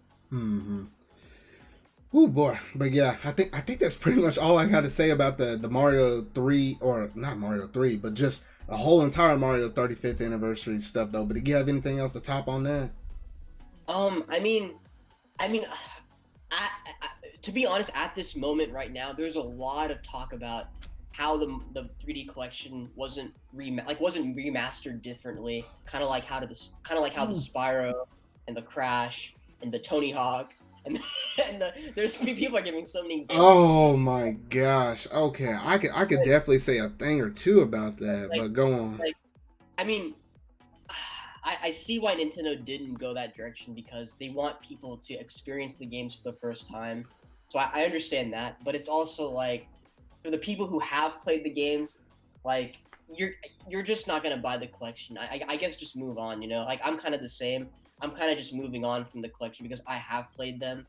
Oh boy, but yeah, I think that's pretty much all I got to say about the Mario 3, or not Mario 3, but just a whole entire Mario 35th anniversary stuff though. But do you have anything else to top on that? I mean, to be honest, at this moment right now, there's a lot of talk about how the 3D collection wasn't remastered differently, kind of like how the Spyro and the Crash and the Tony Hawk, and there's people are giving so many examples. Oh my gosh. Okay, I could definitely say a thing or two about that, Like, but go on. like I mean, I see why Nintendo didn't go that direction because they want people to experience the games for the first time. So I understand that, but it's also like for the people who have played the games, like you're just not gonna buy the collection. I guess just move on. Like I'm kind of the same. I'm kind of just moving on from the collection because I have played them,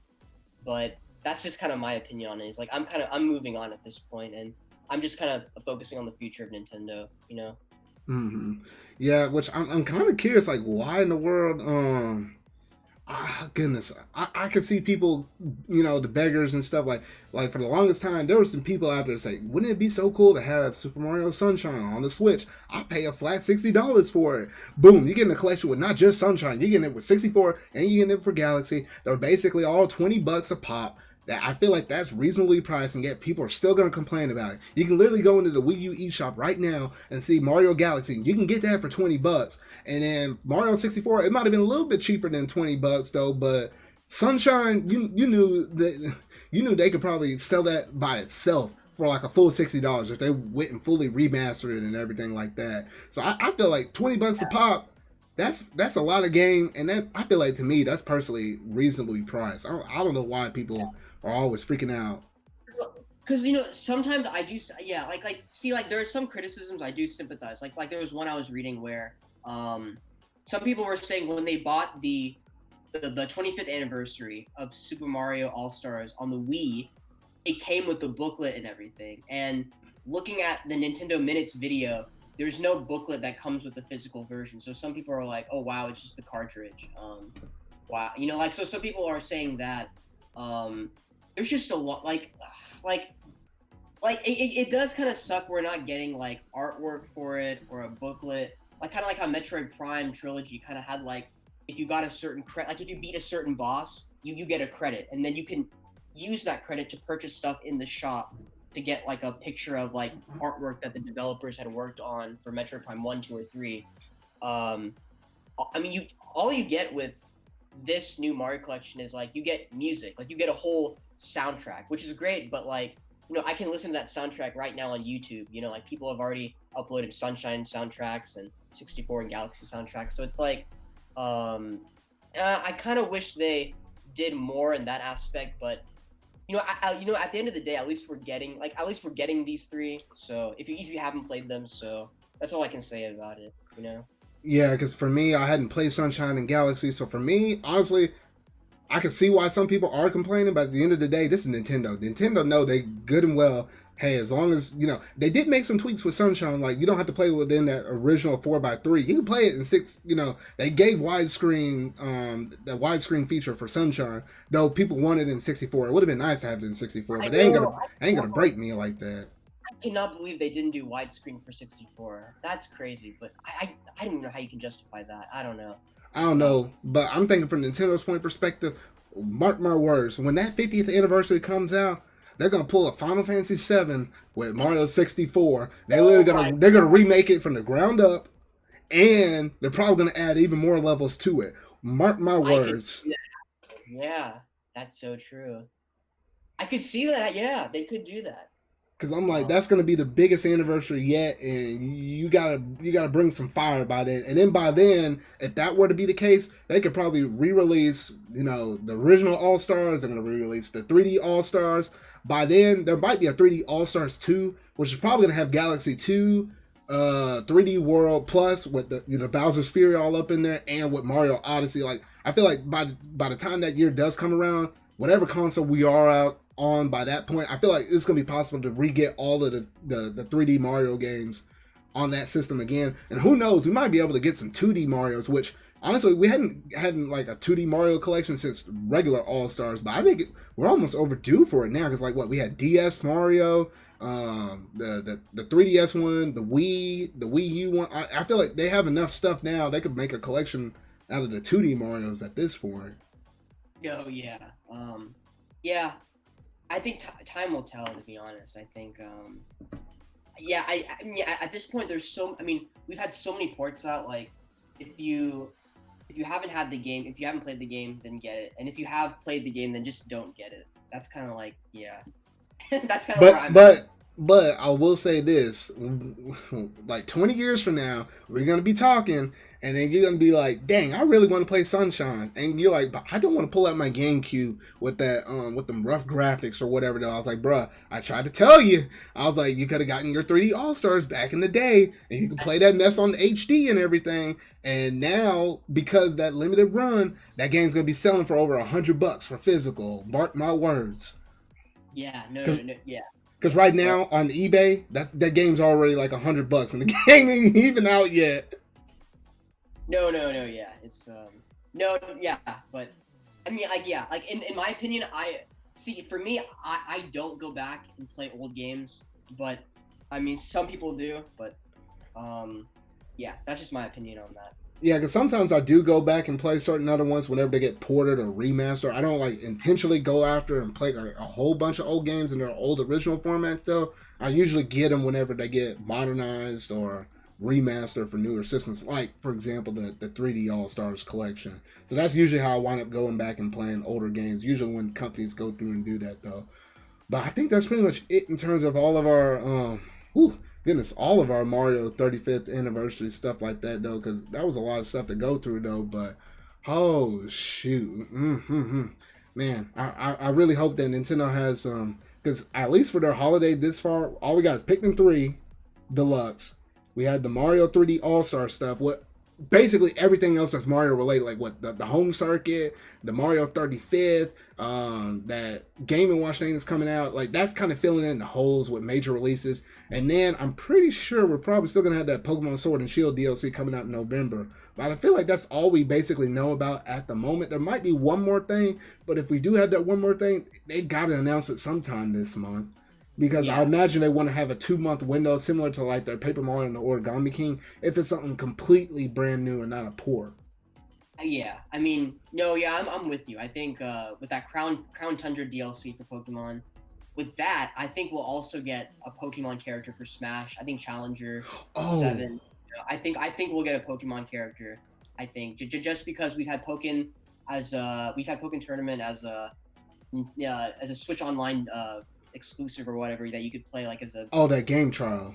but that's just kind of my opinion on it. Is like I'm moving on at this point, and I'm just kind of focusing on the future of Nintendo. Hmm. Yeah, which I'm kind of curious, like why in the world? Goodness, I could see people, the beggars and stuff like for the longest time there were some people out there saying, wouldn't it be so cool to have Super Mario Sunshine on the Switch? I'll pay a flat $60 for it. Boom, you get in a collection with not just Sunshine, you get it with 64 and you get it for Galaxy. They're basically all $20 a pop. That I feel like that's reasonably priced, and yet people are still going to complain about it. You can literally go into the Wii U eShop right now and see Mario Galaxy. You can get that for $20, and then Mario 64. It might have been a little bit cheaper than $20 though, but Sunshine, you knew they could probably sell that by itself for like a full $60 if they went and fully remastered it and everything like that. So I feel like $20 a pop. That's a lot of game, and I feel like to me that's personally reasonably priced. I don't know why people are always freaking out. Because sometimes I do, yeah, see, like there are some criticisms I do sympathize. Like there was one I was reading where some people were saying when they bought the 25th anniversary of Super Mario All Stars on the Wii, it came with the booklet and everything. And looking at the Nintendo Minutes video, there's no booklet that comes with the physical version. So some people are like, oh wow, it's just the cartridge. Wow, so some people are saying that there's just a lot it does kind of suck we're not getting like artwork for it or a booklet, like kind of like how Metroid Prime Trilogy kind of had like if you got a certain like if you beat a certain boss, you get a credit, and then you can use that credit to purchase stuff in the shop to get like a picture of like artwork that the developers had worked on for Metroid Prime 1, 2, or 3. I mean, all you get with this new Mario collection is like you get music, like you get a whole soundtrack, which is great, but like I can listen to that soundtrack right now on YouTube. Like people have already uploaded Sunshine soundtracks and 64 and Galaxy soundtracks, so it's like I kind of wish they did more in that aspect, but at the end of the day, at least we're getting these three. So if you haven't played them, so that's all I can say about it. Yeah, because for me, I hadn't played Sunshine and Galaxy, so for me, honestly, I can see why some people are complaining, but at the end of the day, this is Nintendo. Nintendo know they good and well. Hey, as long as, they did make some tweaks with Sunshine, like you don't have to play within that original 4x3. You can play it in 6, they gave widescreen, the widescreen feature for Sunshine, though people wanted it in 64. It would have been nice to have it in 64, but they ain't gonna break me like that. I cannot believe they didn't do widescreen for 64. That's crazy, but I don't even know how you can justify that. I don't know. But I'm thinking from Nintendo's point of perspective, mark my words, when that 50th anniversary comes out, they're gonna pull a Final Fantasy VII with Mario 64. They're gonna remake it from the ground up, and they're probably gonna add even more levels to it. Mark my words. Yeah, that's so true. I could see that. Yeah, they could do that. Because I'm like, that's gonna be the biggest anniversary yet, and you gotta bring some fire by then. And then by then, if that were to be the case, they could probably re-release, the original All Stars. They're gonna re-release the 3D All Stars. By then, there might be a 3D All Stars 2, which is probably gonna have Galaxy 2, 3D World Plus with the Bowser's Fury all up in there, and with Mario Odyssey. Like, I feel like by the time that year does come around, whatever console we are out on by that point, I feel like it's gonna be possible to re-get all of the 3D Mario games on that system again. And who knows, we might be able to get some 2D Marios, which honestly we hadn't like a 2D Mario collection since regular All Stars, but I think we're almost overdue for it now, because like we had DS Mario, the 3DS one, the Wii U one. I feel like they have enough stuff now, they could make a collection out of the 2D Marios at this point. Oh yeah. Yeah, I think time will tell, to be honest. I think at this point there's we've had so many ports out. Like if you if you haven't had the game, if you haven't played the game, then get it. And if you have played the game, then just don't get it. That's kind of like, yeah. That's kind of where I'm at. But I will say this, like 20 years from now, we're going to be talking, and then you're going to be like, dang, I really want to play Sunshine. And you're like, but I don't want to pull out my GameCube with that, with them rough graphics or whatever. Though. I was like, bruh, I tried to tell you. I was like, you could have gotten your 3D All-Stars back in the day, and you could play that mess on HD and everything. And now, because that limited run, that game's going to be selling for over $100 for physical. Mark my words. Yeah, no, yeah. Because right now on eBay, that game's already like $100, and the game ain't even out yet. No, yeah, it's no, yeah, but I mean, like, yeah, like in my opinion, I see. For me, I don't go back and play old games, but I mean, some people do, but yeah, that's just my opinion on that. Yeah, because sometimes I do go back and play certain other ones whenever they get ported or remastered. I don't like intentionally go after and play like, a whole bunch of old games in their old original formats though. I usually get them whenever they get modernized or remastered for newer systems, like for example the 3D All-Stars collection. So that's usually how I wind up going back and playing older games, usually when companies go through and do that though. But I think that's pretty much it in terms of all of our all of our Mario 35th anniversary stuff like that though, because that was a lot of stuff to go through though. But oh shoot, man, I really hope that Nintendo has because at least for their holiday this far, all we got is Pikmin 3 Deluxe. We had the Mario 3D All-Star stuff. What basically everything else that's Mario related, like what the home circuit, the Mario 35th, that Game & Watch thing is coming out. Like that's kind of filling in the holes with major releases. And then I'm pretty sure we're probably still gonna have that Pokemon Sword and Shield DLC coming out in November. But I feel like that's all we basically know about at the moment. There might be one more thing, but if we do have that one more thing, they gotta announce it sometime this month. Because I imagine they want to have a 2-month window similar to like their Paper Mario and the Origami King if it's something completely brand new and not a port. Yeah, I mean, no, yeah, I'm with you. I think with that Crown Tundra DLC for Pokemon, with that, I think we'll also get a Pokemon character for Smash. I think Challenger 7. You know, I think we'll get a Pokemon character. I think just because we've had Pokken Tournament as a Switch Online exclusive or whatever that you could play like as that game trial.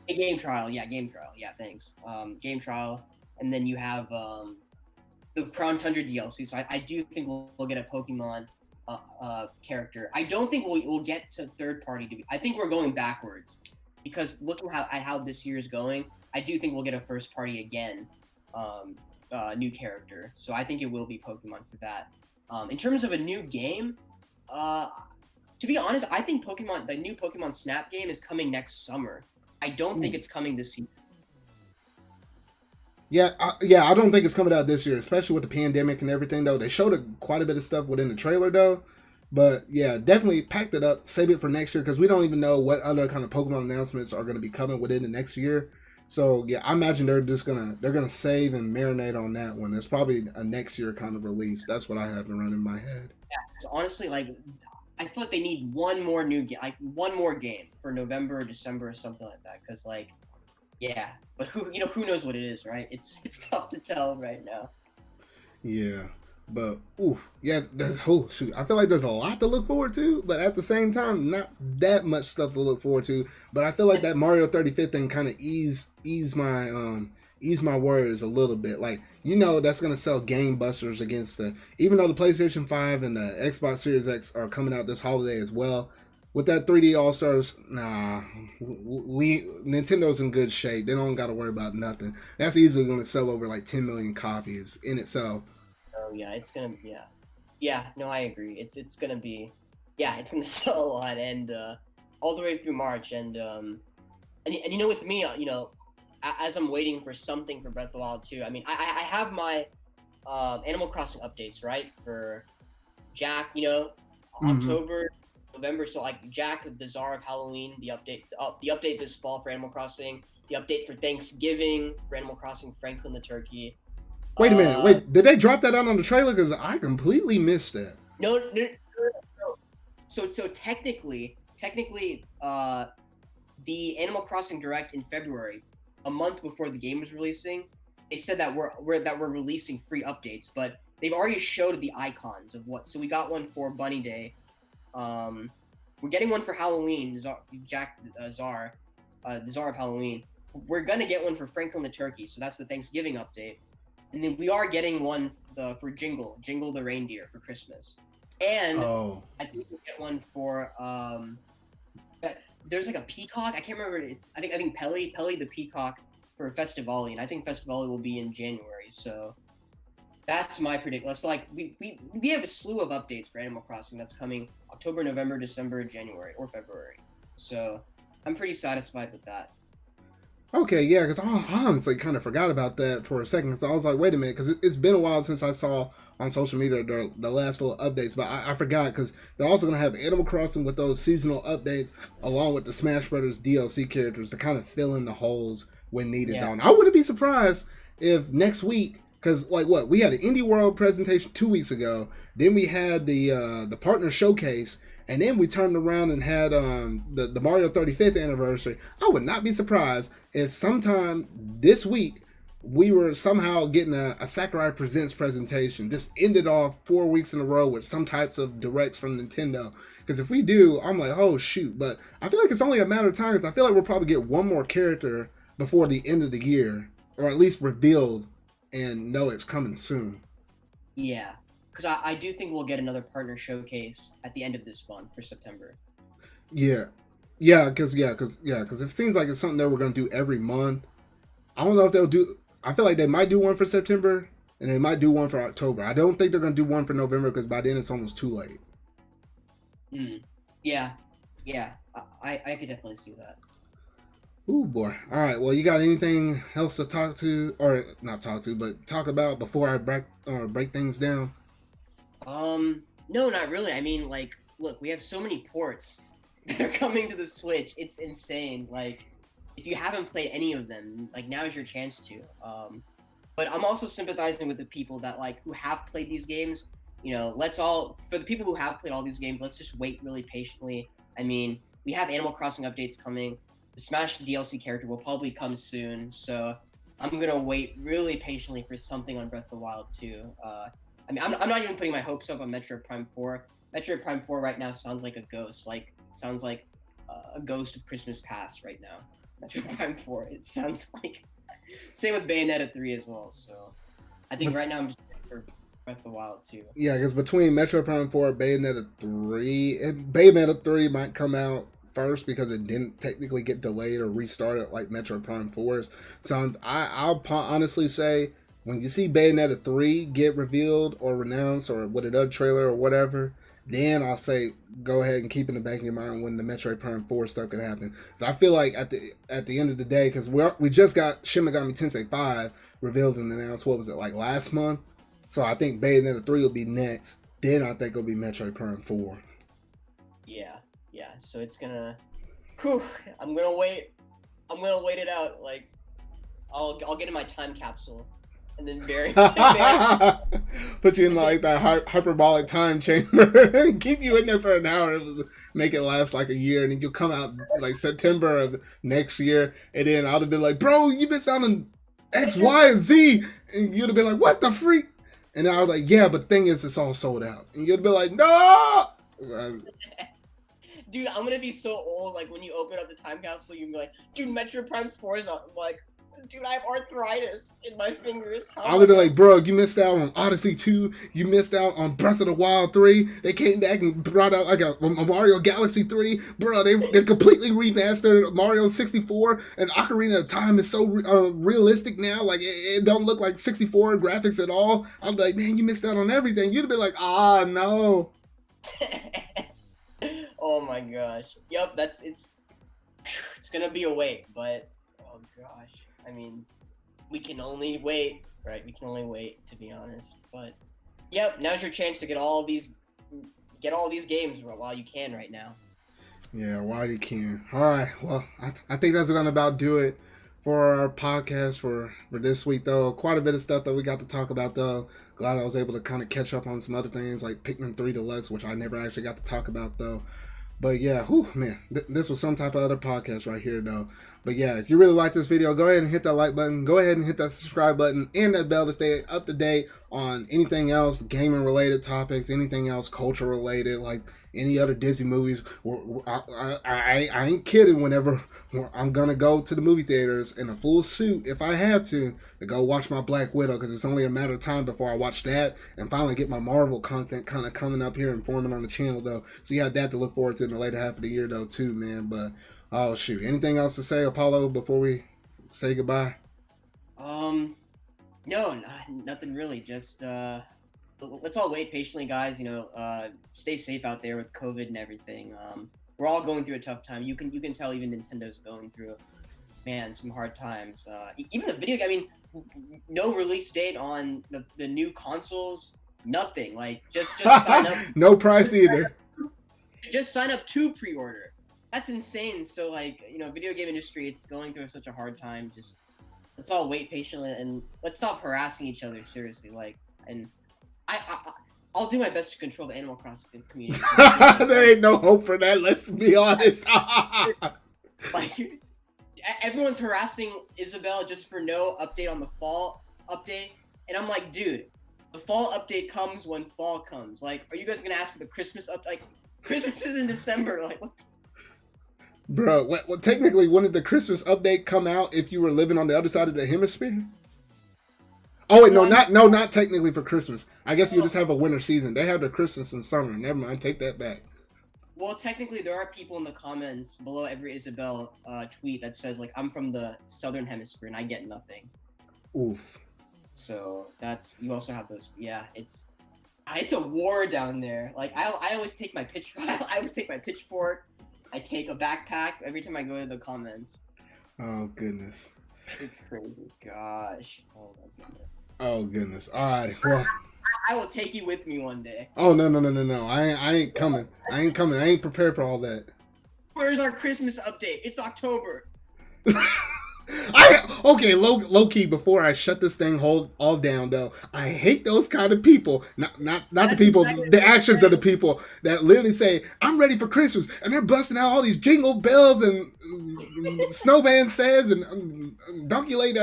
A game trial, yeah, thanks. Game trial, and then you have the Crown Tundra DLC. So I do think we'll get a Pokemon character. I don't think we'll get to third party. I think we're going backwards because looking at how this year is going, I do think we'll get a first party again, new character. So I think it will be Pokemon for that. In terms of a new game, to be honest, I think the new Pokemon Snap game is coming next summer. I don't think it's coming this year. Yeah, I don't think it's coming out this year, especially with the pandemic and everything, though. They showed quite a bit of stuff within the trailer, though. But, yeah, definitely packed it up, save it for next year, because we don't even know what other kind of Pokemon announcements are going to be coming within the next year. So, yeah, I imagine they're gonna save and marinate on that one. It's probably a next year kind of release. That's what I have to run in my head. Yeah, honestly, like, I feel like they need one more game for November or December or something like that. Cause like, yeah, but who knows what it is, right? It's tough to tell right now. Yeah, but I feel like there's a lot to look forward to, but at the same time, not that much stuff to look forward to. But I feel like that Mario 35th thing kind of ease my worries a little bit. Like, that's going to sell game busters against even though the PlayStation 5 and the Xbox Series X are coming out this holiday as well. With that 3D All-Stars, Nintendo's in good shape. They don't got to worry about nothing. That's easily going to sell over like 10 million copies in itself. Oh yeah, it's going to, yeah, no, I agree. It's going to be, it's going to sell a lot, and all the way through March, and with me, as I'm waiting for something for Breath of the Wild 2, I mean, I have my Animal Crossing updates, right? For Jack, October, November. So like Jack, the Czar of Halloween, the update this fall for Animal Crossing, the update for Thanksgiving for Animal Crossing, Franklin the Turkey. Wait a minute, did they drop that out on the trailer? Because I completely missed that. No. So technically, the Animal Crossing Direct in February, a month before the game was releasing, they said that we're releasing free updates, but they've already showed the icons of what. So we got one for Bunny Day. We're getting one for Halloween. Czar the Czar of Halloween. We're gonna get one for Franklin the Turkey. So that's the Thanksgiving update, and then we are getting one for Jingle the reindeer for Christmas, and I think we'll get one for there's like a peacock. I can't remember. I think Pelly the peacock for Festivali, and I think Festivali will be in January. So that's my prediction. So like we have a slew of updates for Animal Crossing that's coming October, November, December, January, or February. So I'm pretty satisfied with that. Okay, yeah, because I honestly kind of forgot about that for a second. So I was like, wait a minute, because it's been a while since I saw on social media the last little updates, but I forgot because they're also going to have Animal Crossing with those seasonal updates along with the Smash Brothers DLC characters to kind of fill in the holes when needed. Yeah. I wouldn't be surprised if next week, because like what, we had an Indie World presentation 2 weeks ago, then we had the partner showcase, and then we turned around and had the Mario 35th anniversary. I would not be surprised if sometime this week we were somehow getting a Sakurai Presents presentation. Just ended off 4 weeks in a row with some types of directs from Nintendo. Because if we do, I'm like, oh shoot. But I feel like it's only a matter of time, because I feel like we'll probably get one more character before the end of the year, or at least revealed and know it's coming soon. Yeah. Because I do think we'll get another partner showcase at the end of this month for September. Yeah, because it seems like it's something that we're going to do every month. I don't know if they'll do. I feel like they might do one for September, and they might do one for October. I don't think they're going to do one for November, because by then it's almost too late. Yeah. I could definitely see that. Ooh, boy. All right, well, you got anything else to talk about before I break things down? No, not really. I mean, like, look, we have so many ports that are coming to the Switch. It's insane. Like, if you haven't played any of them, like, now is your chance to. But I'm also sympathizing with the people that, like, who have played these games. You know, for the people who have played all these games, let's just wait really patiently. I mean, we have Animal Crossing updates coming. The Smash DLC character will probably come soon. So I'm going to wait really patiently for something on Breath of the Wild 2. I mean, I'm not even putting my hopes up on Metroid Prime 4. Metroid Prime 4 right now sounds like a ghost. Sounds like a ghost of Christmas past right now. Metroid Prime 4. It sounds like... Same with Bayonetta 3 as well. So I think right now I'm just waiting for Breath of the Wild 2. Yeah, because between Metroid Prime 4 and Bayonetta 3... Bayonetta 3 might come out first because it didn't technically get delayed or restarted like Metroid Prime 4's. So I'll honestly say... When you see Bayonetta 3 get revealed or announced or with another trailer or whatever, then I'll say go ahead and keep in the back of your mind when the Metroid Prime 4 stuff could happen. So I feel like at the end of the day, because we just got Shin Megami Tensei 5 revealed and announced, what was it, like last month? So I think Bayonetta 3 will be next. Then I think it'll be Metroid Prime 4. Yeah. So it's gonna... Whew, I'm gonna wait it out. Like, I'll get in my time capsule. And then put you in like that hyperbolic time chamber and keep you in there for an hour and make it last like a year, and then you'll come out like September of next year, and then I'll have been like, bro, you missed out on X, Y, and Z, and you'd have been like, what the freak? And I was like, yeah, but the thing is, it's all sold out, and you'd be like, no. Dude, I'm gonna be so old. Like when you open up the time capsule, you'll be like, dude, Metroid Prime 4 is on. Like, dude, I have arthritis in my fingers. I would be like, bro, you missed out on Odyssey 2. You missed out on Breath of the Wild 3. They came back and brought out like a Mario Galaxy 3. Bro, they're completely remastered Mario 64. And Ocarina of Time is so realistic now. Like, it don't look like 64 graphics at all. I'm like, man, you missed out on everything. You'd have been like, no. Oh, my gosh. Yep, it's going to be a wait, but, oh, gosh. I mean, we can only wait, right? We can only wait, to be honest. But, yep, now's your chance to get all these games while you can right now. Yeah, while you can. All right, well, I think that's going to about do it for our podcast for this week, though. Quite a bit of stuff that we got to talk about, though. Glad I was able to kind of catch up on some other things like Pikmin 3 Deluxe, which I never actually got to talk about, though. But yeah, whew, man, this was some type of other podcast right here, though. But yeah, if you really like this video, go ahead and hit that like button. Go ahead and hit that subscribe button and that bell to stay up to date on anything else, gaming related topics, anything else culture related, like any other Disney movies. I ain't kidding. Whenever I'm gonna go to the movie theaters in a full suit, if I have to go watch my Black Widow, because it's only a matter of time before I watch that and finally get my Marvel content kind of coming up here and forming on the channel, though. So you have that to look forward to in the later half of the year, though, too, man. But oh shoot, anything else to say, Apollo, before we say goodbye? No, nothing really. Just let's all wait patiently, guys. Stay safe out there with COVID and everything. We're all going through a tough time. You can tell even Nintendo's going through, man, some hard times. Even the video, I mean, no release date on the new consoles. Nothing. Like just sign up. No price either. Just sign up to pre-order. That's insane. So like, video game industry, it's going through such a hard time. Just let's all wait patiently and let's stop harassing each other, seriously. Like, and I'll do my best to control the Animal Crossing community. There ain't no hope for that, let's be honest. Like, everyone's harassing Isabelle just for no update on the fall update. And I'm like, dude, the fall update comes when fall comes. Like, are you guys gonna ask for the Christmas update? Like, Christmas is in December. Like, what? Bro, well, technically, when did the Christmas update come out if you were living on the other side of the hemisphere? Oh, wait, not technically for Christmas. I guess you just have a winter season. They have their Christmas and summer. Never mind, take that back. Well, technically, there are people in the comments below every Isabelle tweet that says, like, I'm from the southern hemisphere and I get nothing. Oof. So you also have those. Yeah, it's a war down there. Like, I always take my pitchfork. I take a backpack every time I go to the comments. Oh goodness. It's crazy. Gosh. Oh my goodness. Oh goodness. All right. Well, I will take you with me one day. Oh no. I ain't coming. I ain't prepared for all that. Where's our Christmas update? It's October. Okay, low key, before I shut this thing all down, though, I hate those kind of people. Not the people, the actions of the people that literally say, I'm ready for Christmas, and they're busting out all these jingle bells and snowman says and donkey lady.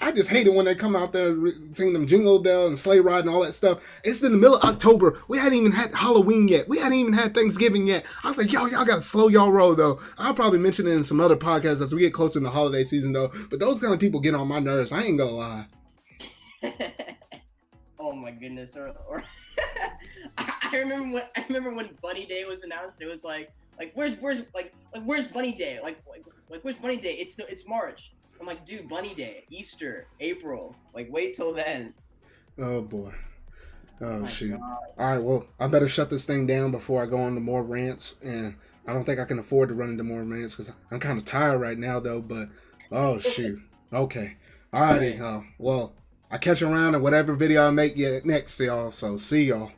I just hate it when they come out there singing them jingle bell and sleigh ride and all that stuff. It's in the middle of October. We hadn't even had Halloween yet. We hadn't even had Thanksgiving yet. I was like, y'all got to slow y'all roll, though. I'll probably mention it in some other podcasts as we get closer in the holiday season, though. But those kind of people get on my nerves. I ain't gonna lie. Oh my goodness. Or I remember when Bunny Day was announced. It was like where's Bunny Day? Like where's Bunny Day? It's March. I'm like, dude, Bunny Day, Easter, April. Like, wait till then. Oh boy. Oh shoot. God. All right, well, I better shut this thing down before I go on to more rants, and I don't think I can afford to run into more rants because I'm kind of tired right now, though. But oh shoot. Okay. All righty. Well, I catch you around in whatever video I make next, y'all. So see y'all.